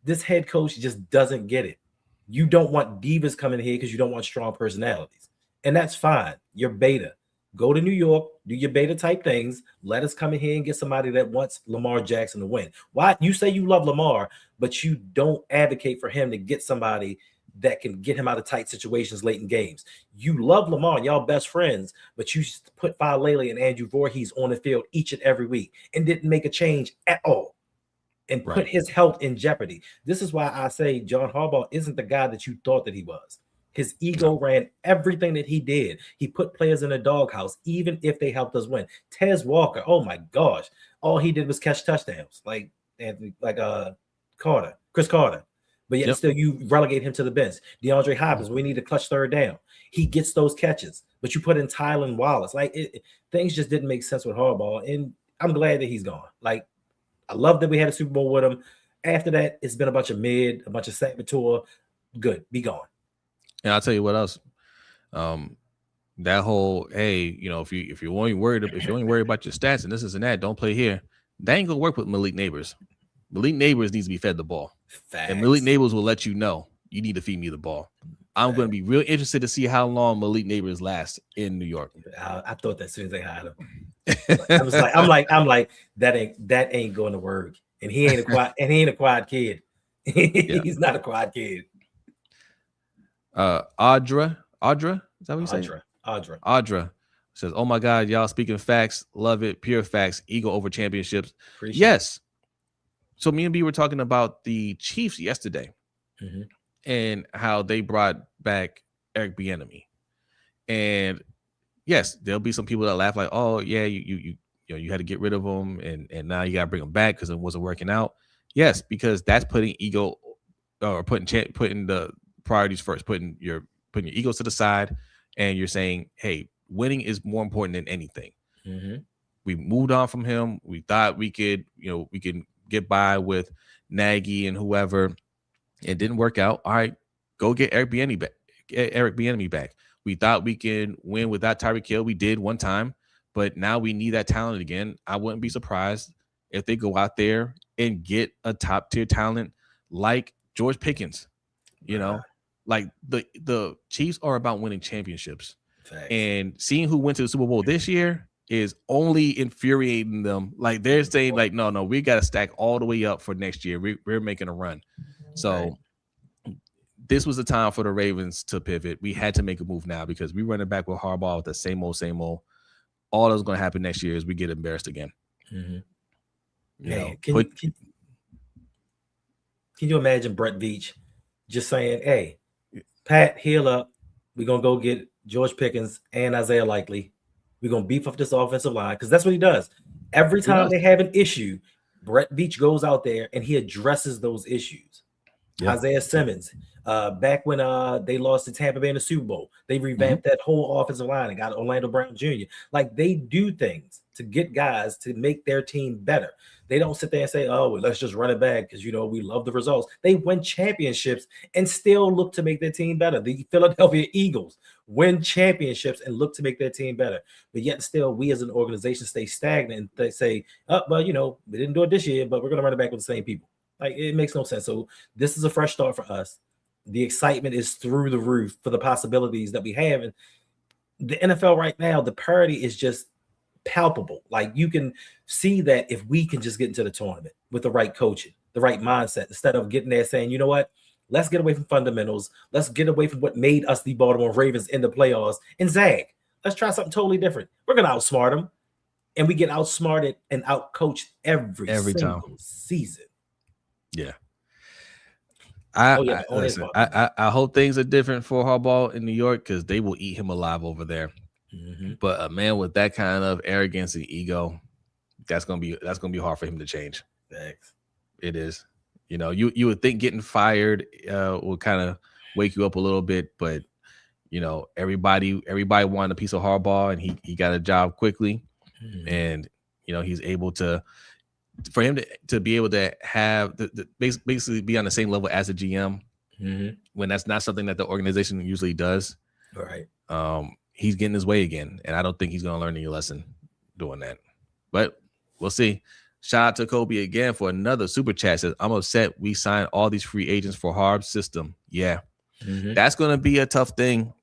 this head coach just doesn't get it. You don't want divas coming here because you don't want strong personalities. And that's fine. You're beta. Go to New York, do your beta type things. Let us come in here and get somebody that wants Lamar Jackson to win. Why? You say you love Lamar, but you don't advocate for him to get somebody that can get him out of tight situations late in games. You love Lamar, y'all best friends, but you put Falele and Andrew Voorhees on the field each and every week and didn't make a change at all and put his health in jeopardy. This is why I say John Harbaugh isn't the guy that you thought that he was. His ego ran everything that he did. He put players in a doghouse, even if they helped us win. Tez Walker, oh my gosh, all he did was catch touchdowns, like Chris Carter. But yet still you relegate him to the bench. DeAndre Hopkins, we need a clutch third down. He gets those catches, but you put in Tylan Wallace. Like, things just didn't make sense with Harbaugh, and I'm glad that he's gone. Like, I love that we had a Super Bowl with him. After that, it's been a bunch of saboteur. Good, be gone. And I'll tell you what else. That whole, hey, you know, if you're only worried about your stats and this and that, don't play here. That ain't gonna work with Malik Neighbors. Malik Neighbors needs to be fed the ball. Facts. And Malik Neighbors will let you know you need to feed me the ball. I'm going to be real interested to see how long Malik Neighbors lasts in New York. I thought that as soon as they hired him. I'm like that ain't going to work. And he ain't a quiet kid. He's not a quiet kid. Audra, is that what you say? Audra says, "Oh my God, y'all speaking facts, love it, pure facts, ego over championships." Appreciate yes. It. So me and B were talking about the Chiefs yesterday, and how they brought back Eric Bieniemy, and yes, there'll be some people that laugh like, "Oh yeah, you had to get rid of him, and now you got to bring him back because it wasn't working out." Yes, because that's putting ego or putting the priorities first, putting your egos to the side, and you're saying, hey, winning is more important than anything. We moved on from him. We thought we could get by with Nagy and whoever, It didn't work out. All right, go get Eric Bieniemy back. Get Eric Bieniemy back. We thought we can win without Tyreek Hill. We did one time, but now we need that talent again. I wouldn't be surprised if they go out there and get a top tier talent like George Pickens. You know, like the Chiefs are about winning championships. Facts. And seeing who went to the Super Bowl this year is only infuriating them. Like they're saying, like, no, we got to stack all the way up for next year. We're making a run. So this was the time for the Ravens to pivot. We had to make a move now because we running back with Harbaugh with the same old. All that's going to happen next year is we get embarrassed again. Can you imagine Brett Veach just saying, hey, Pat, heal up. We're going to go get George Pickens and Isaiah Likely. We're going to beef up this offensive line because that's what he does. Every time they have an issue, Brett Veach goes out there and he addresses those issues. Yep. Isaiah Simmons, back when they lost to Tampa Bay in the Super Bowl, they revamped that whole offensive line and got Orlando Brown Jr. Like they do things to get guys to make their team better. They don't sit there and say, oh, well, let's just run it back because, we love the results. They win championships and still look to make their team better. The Philadelphia Eagles win championships and look to make their team better. But yet still, we as an organization stay stagnant and they say, oh, well, we didn't do it this year, but we're going to run it back with the same people. Like, it makes no sense. So this is a fresh start for us. The excitement is through the roof for the possibilities that we have. And the NFL right now, the parity is just palpable. Like you can see that if we can just get into the tournament with the right coaching, the right mindset, instead of getting there saying, you know what, let's get away from fundamentals. Let's get away from what made us the Baltimore Ravens in the playoffs and zag. Let's try something totally different. We're going to outsmart them. And we get outsmarted and outcoached every single season. Yeah. I hope things are different for Harbaugh in New York because they will eat him alive over there. But a man with that kind of arrogance and ego, that's gonna be hard for him to change. Thanks. It is. You would think getting fired will kind of wake you up a little bit, but everybody wanted a piece of Harbaugh, and he got a job quickly, and he's able to. For him to be able to have basically be on the same level as a GM when that's not something that the organization usually does. All right. He's getting his way again, and I don't think he's going to learn any lesson doing that. But we'll see. Shout out to Kobe again for another super chat. Says, I'm upset we signed all these free agents for Harb's system. Yeah. That's going to be a tough thing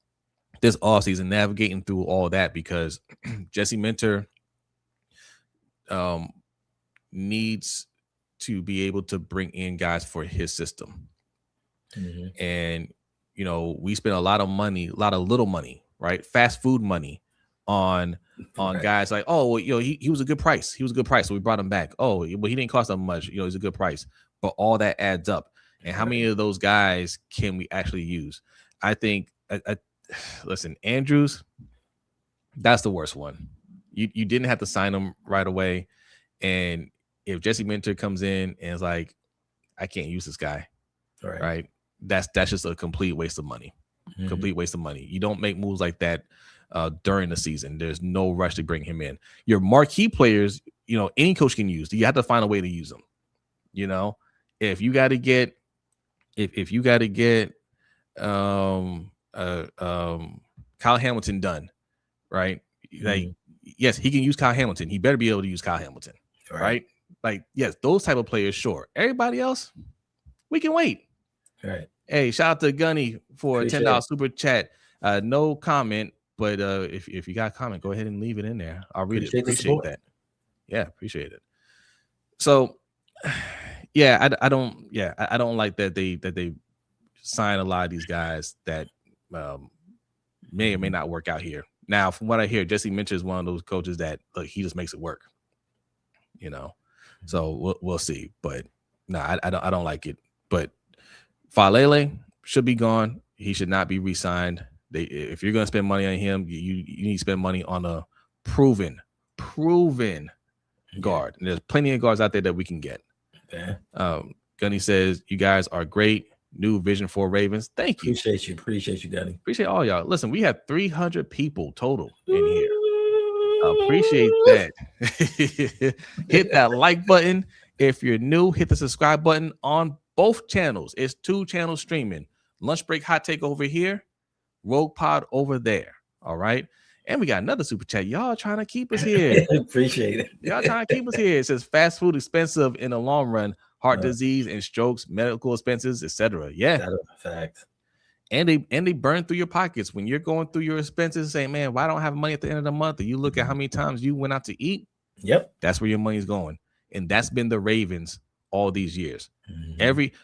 this offseason, navigating through all that because Jesse Minter needs to be able to bring in guys for his system. And, we spent a lot of money, a lot of little money, right? Fast food money on guys like, oh, well, he was a good price. He was a good price. So we brought him back. Oh, well, he didn't cost that much. He's a good price. But all that adds up. And how many of those guys can we actually use? I think, listen, Andrews, that's the worst one. You didn't have to sign him right away. And if Jesse Minter comes in and is like, I can't use this guy, right? That's just a complete waste of money. Complete waste of money. You don't make moves like that during the season. There's no rush to bring him in. Your marquee players, any coach can use. You have to find a way to use them. If you got to get, Kyle Hamilton done, right? Like, yes, he can use Kyle Hamilton. He better be able to use Kyle Hamilton, right? Like, yes, those type of players, sure. Everybody else, we can wait. Right. Hey, shout out to Gunny for a $10 super chat. No comment, but if you got a comment, go ahead and leave it in there. I'll read it. Appreciate that. Yeah, appreciate it. So, yeah, I don't like that they sign a lot of these guys that may or may not work out here. Now, from what I hear, Jesse Minter is one of those coaches that he just makes it work. So we'll see. But no, I don't like it. But Falele should be gone. He should not be re-signed. If you're going to spend money on him, you need to spend money on a proven guard. And there's plenty of guards out there that we can get. Okay. Gunny says, you guys are great. New vision for Ravens. Thank you. Appreciate you, Gunny. Appreciate all y'all. Listen, we have 300 people total in here. Appreciate that. Hit that like button. If you're new, hit the subscribe button on Both channels. It's 2 channels streaming. Lunch break hot take over here, Rogue Pod over there. All right. And we got another super chat. Y'all trying to keep us here. Appreciate it. Y'all trying to keep us here. It says fast food expensive in the long run, heart disease and strokes, medical expenses, etc. Yeah. That's a fact. And they burn through your pockets when you're going through your expenses. Say, man, why don't I have money at the end of the month? And you look at how many times you went out to eat. Yep. That's where your money's going. And that's been the Ravens all these years.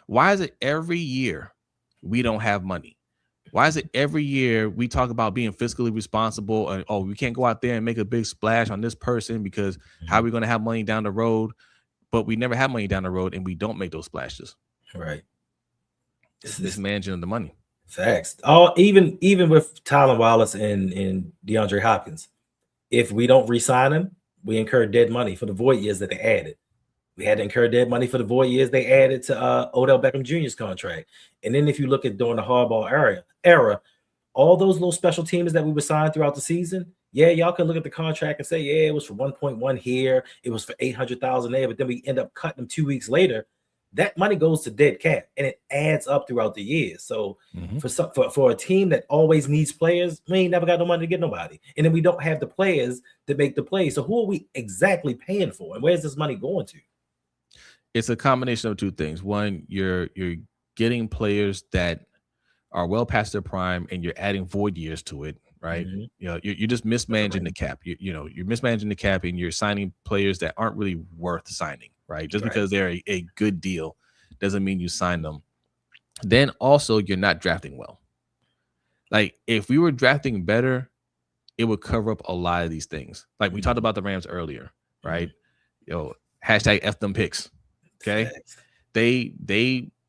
Why is it every year we don't have money? Why is it every year we talk about being fiscally responsible and we can't go out there and make a big splash on this person because how are we going to have money down the road? But we never have money down the road and we don't make those splashes. Right. It's mismanaging of the money. Facts. Even with Tylan Wallace and DeAndre Hopkins, if we don't re-sign him, we incur dead money for the void years that they added. We had to incur dead money for the void years they added to Odell Beckham Jr.'s contract. And then if you look at during the Harbaugh era, all those little special teams that we were signed throughout the season, yeah, y'all can look at the contract and say, yeah, it was for 1.1 here, it was for 800,000 there, but then we end up cutting them 2 weeks later. That money goes to dead cap and it adds up throughout the years. So for a team that always needs players, we ain't never got no money to get nobody. And then we don't have the players to make the plays. So who are we exactly paying for? And where's this money going to? It's a combination of 2 things. One, you're getting players that are well past their prime and you're adding void years to it, right? You're just mismanaging the cap. You're mismanaging the cap and you're signing players that aren't really worth signing, right? Just because they're a good deal doesn't mean you sign them. Then also you're not drafting well. Like if we were drafting better, it would cover up a lot of these things. Like we talked about the Rams earlier, right? Hashtag F them picks. Okay.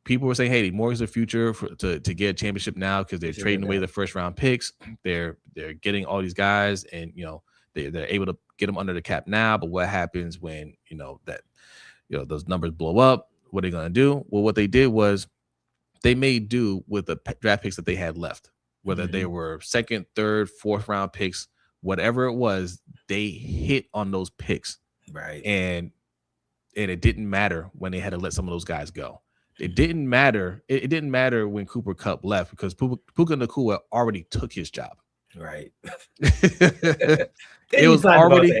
People were saying, hey, they mortgage their future to get a championship now because they're trading away the first round picks. They're getting all these guys and they're able to get them under the cap now. But what happens when those numbers blow up? What are they gonna do? Well, what they did was they made do with the draft picks that they had left, whether they were 2nd, 3rd, 4th round picks, whatever it was, they hit on those picks. Right. And it didn't matter when they had to let some of those guys go. It didn't matter. It didn't matter when Cooper Kupp left because Puka Nacua already took his job. Right. It was already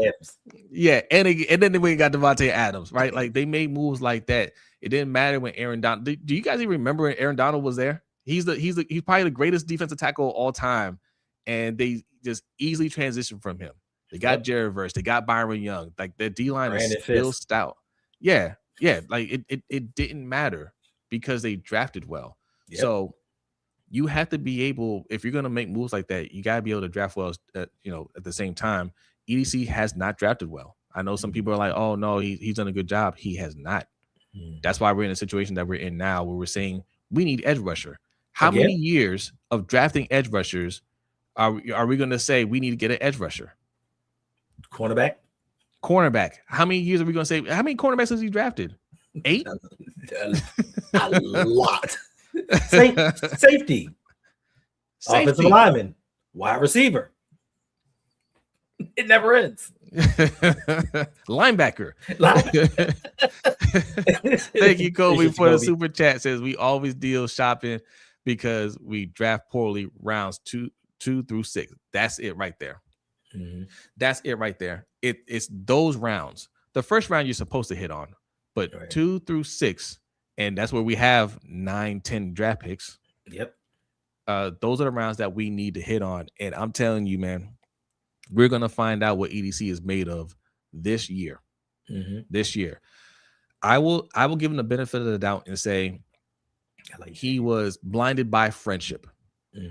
and then we got Devontae Adams, right? Like they made moves like that. It didn't matter when Aaron Donald. Do you guys even remember when Aaron Donald was there? He's probably the greatest defensive tackle of all time, and they just easily transitioned from him. They got Jared Verse, they got Byron Young. Like their D line is still stout. Yeah. Like it didn't matter because they drafted well. Yep. So you have to be able, if you're going to make moves like that, you got to be able to draft well, at the same time. EDC has not drafted well. I know some people are like, oh, no, he's done a good job. He has not. That's why we're in a situation that we're in now where we're saying we need edge rusher. How many years of drafting edge rushers are we going to say we need to get an edge rusher? Cornerback. How many years are we going to say? How many cornerbacks has he drafted? 8? A lot. Safety. Offensive lineman. Wide receiver. It never ends. Linebacker. Thank you, Kobe, for the super chat. Says we always deal shopping because we draft poorly rounds 2 through 6. That's it right there. That's it right there. It's those rounds. The first round you're supposed to hit on, but 2 through 6, and that's where we have 9, 10 draft picks. Yep. Those are the rounds that we need to hit on. And I'm telling you, man, we're gonna find out what EDC is made of this year. This year, I will give him the benefit of the doubt and say he was blinded by friendship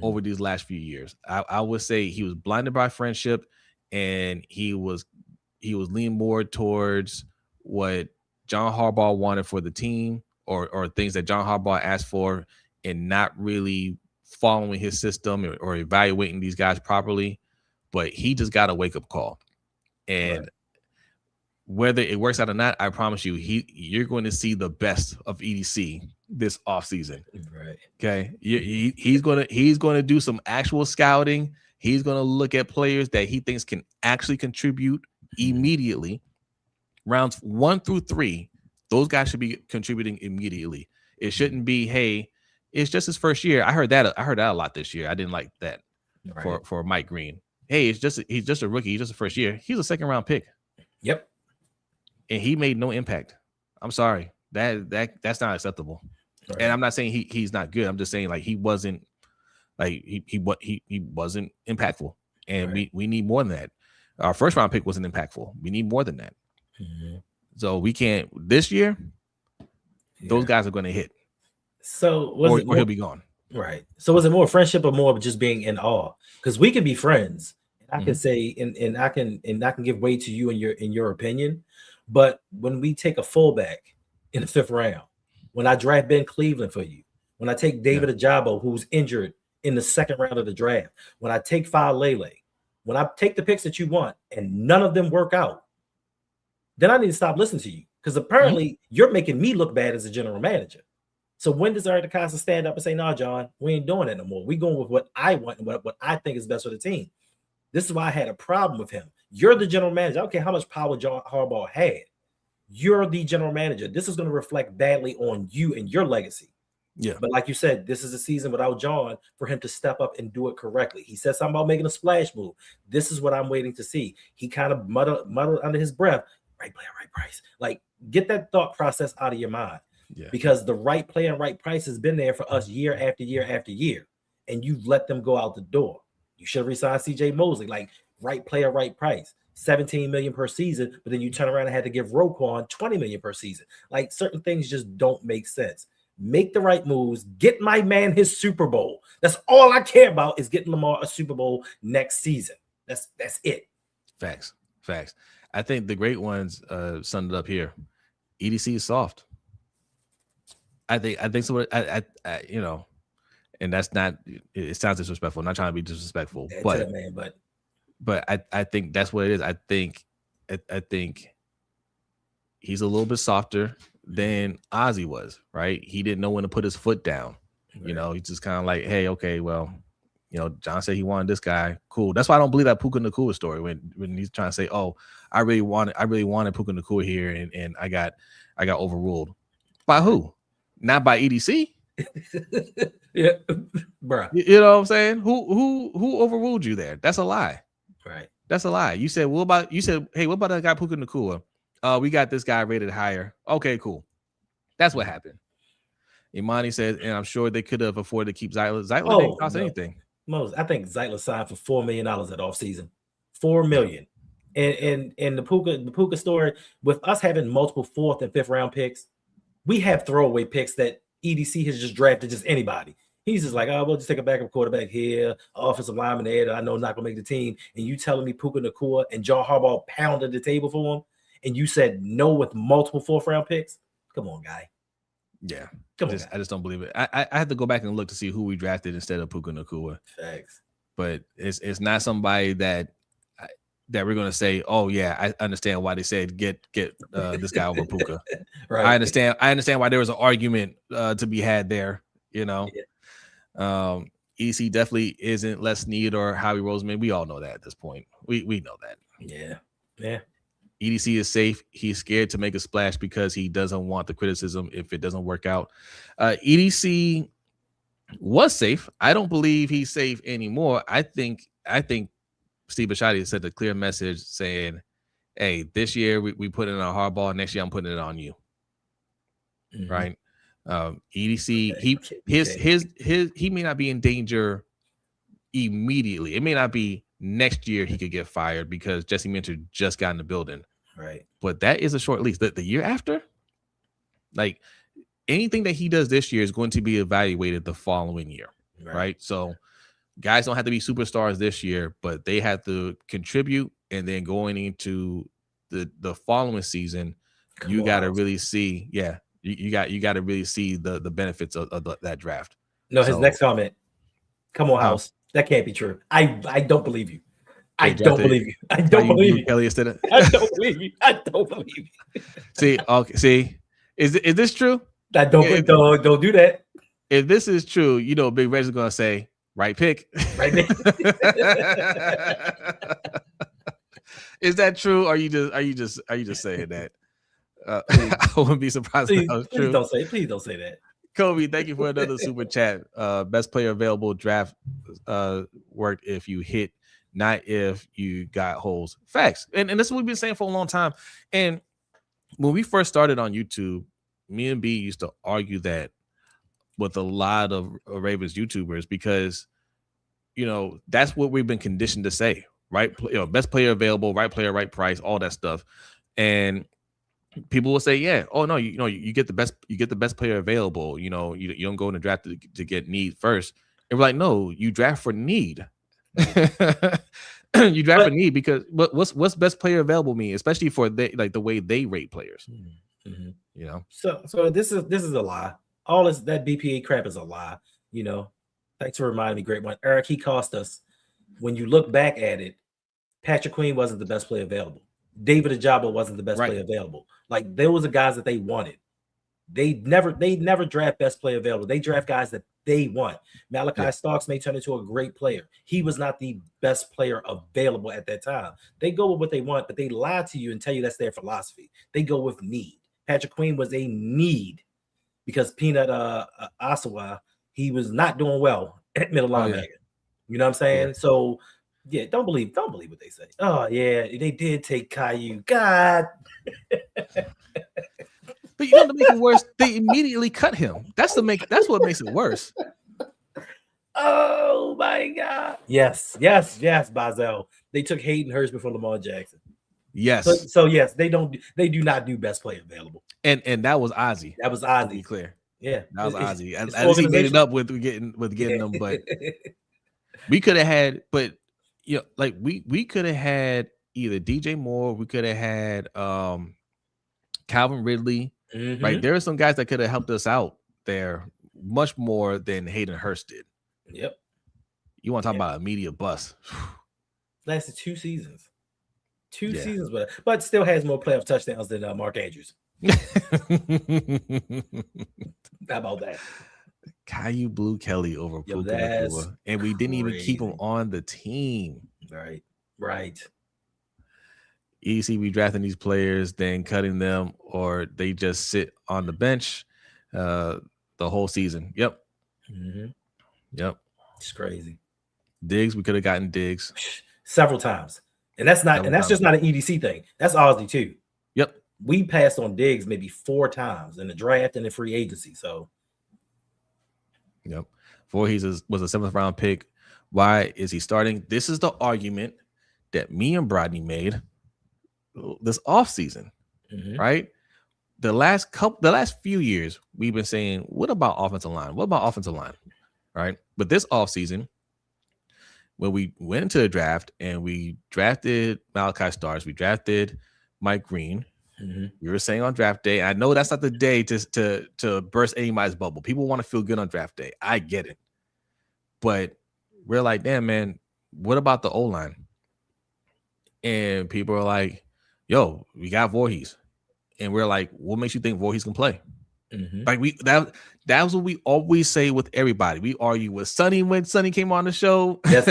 over these last few years. I would say he was blinded by friendship, and he was leaning more towards what John Harbaugh wanted for the team, or things that John Harbaugh asked for, and not really following his system or evaluating these guys properly. But he just got a wake-up call. And whether it works out or not, I promise you, you're going to see the best of EDC this offseason. Right. Okay. He's going to do some actual scouting. He's going to look at players that he thinks can actually contribute immediately. Rounds 1 through 3, those guys should be contributing immediately. It shouldn't be, hey, it's just his first year. I heard that a lot this year. I didn't like that for Mike Green. Hey, he's just a rookie. He's just a first year. He's a second round pick. Yep. And he made no impact. I'm sorry. That's not acceptable. Right. And I'm not saying he's not good. I'm just saying like he wasn't wasn't impactful. And we need more than that. Our first round pick wasn't impactful. We need more than that. Mm-hmm. So we can't this year. Those guys are going to hit. So or he'll be gone. Right. So was it more friendship or more of just being in awe? Because we can be friends. I can say and I can give way to you in your opinion. But when we take a fullback in the 5th round, when I draft Ben Cleveland for you, when I take David Ajabo, who's injured in the 2nd round of the draft, when I take Lele, when I take the picks that you want and none of them work out, then I need to stop listening to you because apparently you're making me look bad as a general manager. So when does Eric DeCosta stand up and say, "No, John, we ain't doing that no more. We going with what I want and what I think is best for the team." This is why I had a problem with him. You're the general manager. I don't care how much power John Harbaugh had. You're the general manager. This is going to reflect badly on you and your legacy. Yeah. But like you said, this is a season without John for him to step up and do it correctly. He said something about making a splash move. This is what I'm waiting to see. He kind of muttered under his breath, right player, right price. Like, get that thought process out of your mind. Yeah. Because the right player and right price has been there for us year after year after year. And you've let them go out the door. You should have resigned CJ Mosley, like right player, right price, $17 million per season, but then you turn around and had to give Roquan $20 million per season. Like certain things just don't make sense. Make the right moves, get my man his Super Bowl. That's all I care about is getting Lamar a Super Bowl next season. That's it. Facts. I think the great ones summed it up here. EDC is soft. I think so. I you know. And that's not. It sounds disrespectful. I'm not trying to be disrespectful, but I think that's what it is. I think he's a little bit softer than Ozzie was. Right? He didn't know when to put his foot down. Right. You know, he's just kind of like, hey, okay, well, you know, John said he wanted this guy. Cool. That's why I don't believe that Puka Nacua story when he's trying to say, oh, I really wanted Puka Nacua here, and I got overruled. By who? Not by EDC. Yeah, bro. You know what I'm saying? Who overruled you there? That's a lie. Right. That's a lie. You said, hey, what about that guy Puka Nacua? We got this guy rated higher. Okay, cool. That's what happened. Imani said, and I'm sure they could have afforded to keep Zeitler. Zeitler didn't cost anything. I think Zeitler signed for $4 million at offseason. $4 million. And the Puka story, with us having multiple 4th and 5th round picks, we have throwaway picks that EDC has just drafted just anybody. He's just like, oh, we'll just take a backup quarterback here, offensive lineman there that I know not going to make the team. And you telling me Puka Nacua and John Harbaugh pounded the table for him, and you said no with multiple 4th round picks? Come on, guy. Yeah. I just don't believe it. I had to go back and look to see who we drafted instead of Puka Nacua. Thanks. But it's not somebody that we're going to say, oh yeah, I understand why they said get this guy over Puka. Right. I understand why there was an argument to be had there. You know, EC definitely isn't Les Snead or Howie Roseman. We all know that at this point. We know that. Yeah. EDC is safe. He's scared to make a splash because he doesn't want the criticism if it doesn't work out. EDC was safe. I don't believe he's safe anymore. I think Steve Bisciotti sent a clear message saying, hey, this year we put it on Harbaugh. Next year I'm putting it on you. Mm-hmm. Right. EDC, he may not be in danger immediately. It may not be next year he could get fired because Jesse Minter just got in the building. Right. But that is a short lease. The year after, like anything that he does this year is going to be evaluated the following year. Right. So guys don't have to be superstars this year, but they have to contribute. And then going into the following season, you got to really see, you got to really see the benefits of that draft. No, his next comment, come on, House. That can't be true. I don't believe you. I don't believe you. I don't believe you. Kelly instead of I don't believe you. I don't believe you. See, is this true? Don't do that. If this is true, you know, Big Red's gonna say, right pick. Right pick. Is that true? Or are you just saying that? I wouldn't be surprised if that was true. Please don't say that. Kobe, thank you for another super chat. Best player available draft worked if you hit, not if you got holes. Facts. And this is what we've been saying for a long time. And when we first started on YouTube, me and B used to argue that with a lot of Ravens YouTubers because, that's what we've been conditioned to say, right? Best player available, right player, right price, all that stuff. And people will say, yeah, oh no, you get the best player available. You don't go in the draft to get need first. And we're like, no, you draft for need. You draft for need because what's best player available mean, especially for the way they rate players. Mm-hmm. So this is a lie. All that BPA crap is a lie. Thanks for reminding me, great one, Eric. He cost us. When you look back at it, Patrick Queen wasn't the best player available. David Ajabo wasn't the best player available. Like, there was the guys that they wanted. They never draft best player available. They draft guys that they want. Malachi Starks may turn into a great player. He was not the best player available at that time. They go with what they want, but they lie to you and tell you that's their philosophy. They go with need. Patrick Queen was a need because Peanut Asawa, he was not doing well at middle linebacker. You know what I'm saying? Yeah. So yeah, don't believe what they say. Oh yeah, they did take Caillou. God. But to make it worse, they immediately cut him. That's what makes it worse. Oh my God. Yes, Bazel. They took Hayden Hurst before Lamar Jackson. Yes. So yes, they do not do best player available. And that was Ozzy. That was Ozzy. To be clear. Yeah. That was Ozzy. At least he made it up with getting them, but we could have had, but we could have had either DJ Moore, we could have had Calvin Ridley. Mm-hmm. Right. There are some guys that could have helped us out there much more than Hayden Hurst did. Yep. You want to talk about a media bust? Lasted 2 seasons. 2 seasons, but still has more playoff touchdowns than Mark Andrews. How about that? Caillou blew Kelly over Puka Nacua, and we didn't even keep him on the team. Right. We drafting these players, then cutting them, or they just sit on the bench the whole season. Yep. Mm-hmm. Yep. It's crazy. Diggs, we could have gotten Diggs several times, and that's just not an EDC thing. That's Ozzy too. Yep. We passed on Diggs maybe 4 times in the draft and the free agency. So. Yep. Voorhees was a 7th round pick. Why is he starting? This is the argument that me and Brodney made this offseason, right? The last few years, we've been saying, what about offensive line? What about offensive line? Right? But this offseason, when we went into the draft and we drafted Malachi Starks, we drafted Mike Green. We were saying on draft day, I know that's not the day to burst anybody's bubble. People want to feel good on draft day. I get it. But we're like, damn, man, what about the O-line? And people are like, yo, we got Voorhees. And we're like, what makes you think Voorhees can play? Like that was what we always say with everybody. We argue with Sonny when Sonny came on the show. Yes,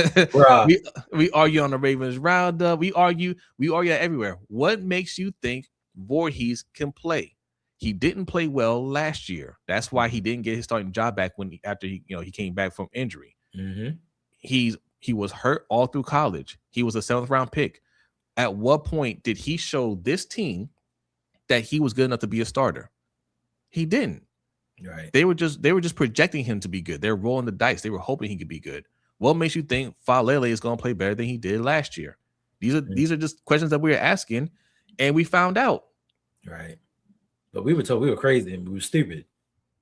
we argue on the Ravens Roundup. We argue everywhere. What makes you think Voorhees can play? He didn't play well last year. That's why he didn't get his starting job back after he came back from injury. He was hurt all through college. He was a 7th round pick. At what point did he show this team that he was good enough to be a starter? He didn't. Right. They were just projecting him to be good. They're rolling the dice. They were hoping he could be good. What makes you think Falele is going to play better than he did last year? These are just questions that we were asking, and we found out. Right. But we were told we were crazy and we were stupid.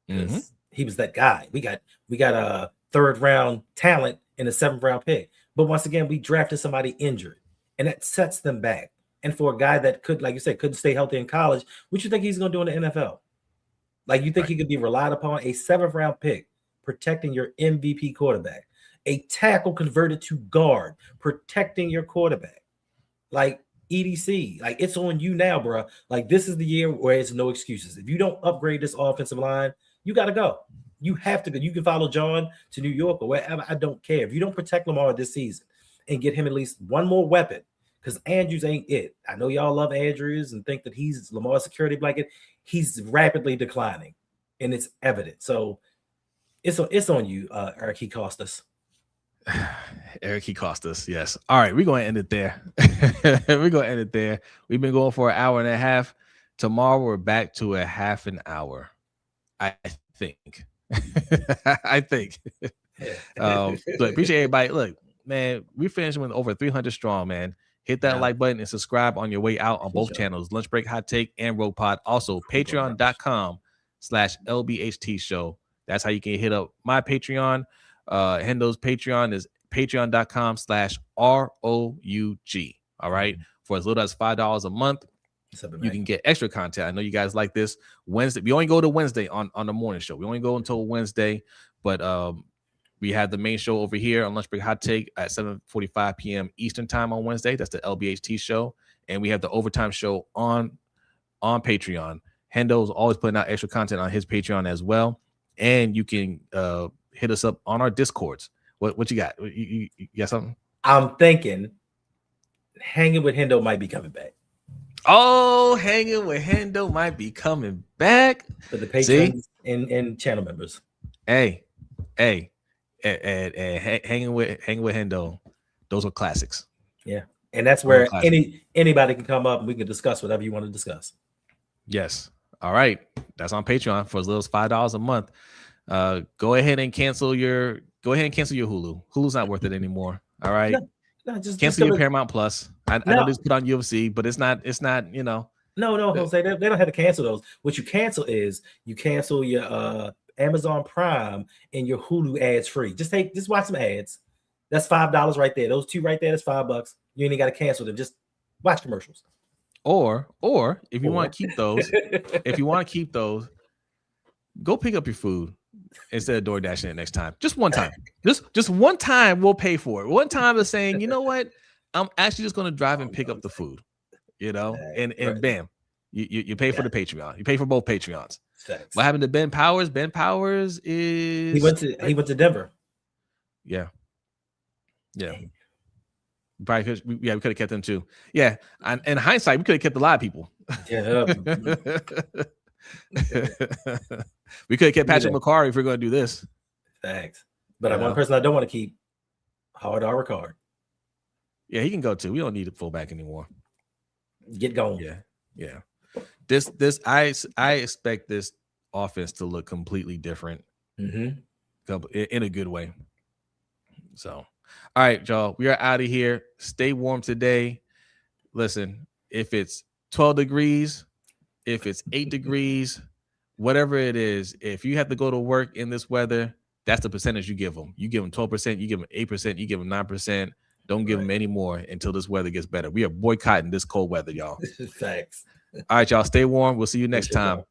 He was that guy. We got a 3rd round talent in a 7th round pick. But once again, we drafted somebody injured, and that sets them back. And for a guy that could, like you said, couldn't stay healthy in college, what you think he's going to do in the NFL? Like, you think he could be relied upon? A 7th round pick protecting your MVP quarterback, a tackle converted to guard protecting your quarterback. Like, EDC, like, it's on you now, bro. Like, this is the year where it's no excuses. If you don't upgrade this offensive line, you got to go. You have to go. You can follow John to New York or wherever. I don't care. If you don't protect Lamar this season and get him at least one more weapon, because Andrews ain't it. I know y'all love Andrews and think that he's Lamar's security blanket. He's rapidly declining. and it's evident. So it's on you, Eric. He cost us. Eric, he cost us. Yes. All right, we're gonna end it there. We're gonna end it there. We've been going for an hour and a half. Tomorrow we're back to a half an hour. I think. I think. Look, appreciate everybody. Look, man, we finished with over 300 strong, man. Hit that like button and subscribe on your way out on both channels, Lunch Break, Hot Take, and Rogue Pod. Also, patreon.com/LBHT show. That's how you can hit up my Patreon. Hendo's Patreon is patreon.com/ROUG. All right. For as little as $5 a month, you can get extra content. I know you guys like this. Wednesday, we only go to Wednesday on the morning show. We only go until Wednesday, but we have the main show over here on Lunch Break Hot Take at 7:45 p.m. Eastern time on Wednesday. That's the LBHT show. And we have the overtime show on Patreon. Hendo's always putting out extra content on his Patreon as well. And you can hit us up on our Discords. What you got? You got something? I'm thinking Hanging with Hendo might be coming back. Oh, Hanging with Hendo might be coming back. For the patrons and channel members. Hey. And hanging with Hendo, those are classics. Yeah, and that's where anybody can come up and we can discuss whatever you want to discuss. Yes. All right. That's on Patreon for as little as $5 a month. Go ahead and cancel your Hulu. Hulu's not worth it anymore. All right. No, just cancel your Paramount Plus. I know this put on UFC, but it's not. No, Jose, they don't have to cancel those. What you cancel is you cancel your Amazon Prime and your Hulu ads free. Just watch some ads. That's $5 right there. Those two right there, that's $5. You ain't got to cancel them. Just watch commercials. Or if you want to keep those, go pick up your food instead of DoorDashing it next time. Just one time. Just one time we'll pay for it. One time of saying, you know what? I'm actually just going to drive and pick up the food. And bam, you pay for the Patreon. You pay for both Patreons. Thanks. What happened to Ben Powers? Ben Powers is he went to Denver. Yeah. Probably we could have kept them too. Yeah. And in hindsight, we could have kept a lot of people. Yeah. We could have kept Patrick McCarry if we're going to do this. Thanks. But one person I don't want to keep, Howard Ricard. Yeah, he can go too. We don't need a fullback anymore. Get going. Yeah. This I expect this offense to look completely different in a good way. So, all right, y'all, we are out of here. Stay warm today. Listen, if it's 12 degrees, if it's 8 degrees, whatever it is, if you have to go to work in this weather, that's the percentage you give them. You give them 12%, you give them 8%, you give them 9%. Don't give them any more until this weather gets better. We are boycotting this cold weather, y'all. Thanks. All right, y'all. Stay warm. We'll see you next time.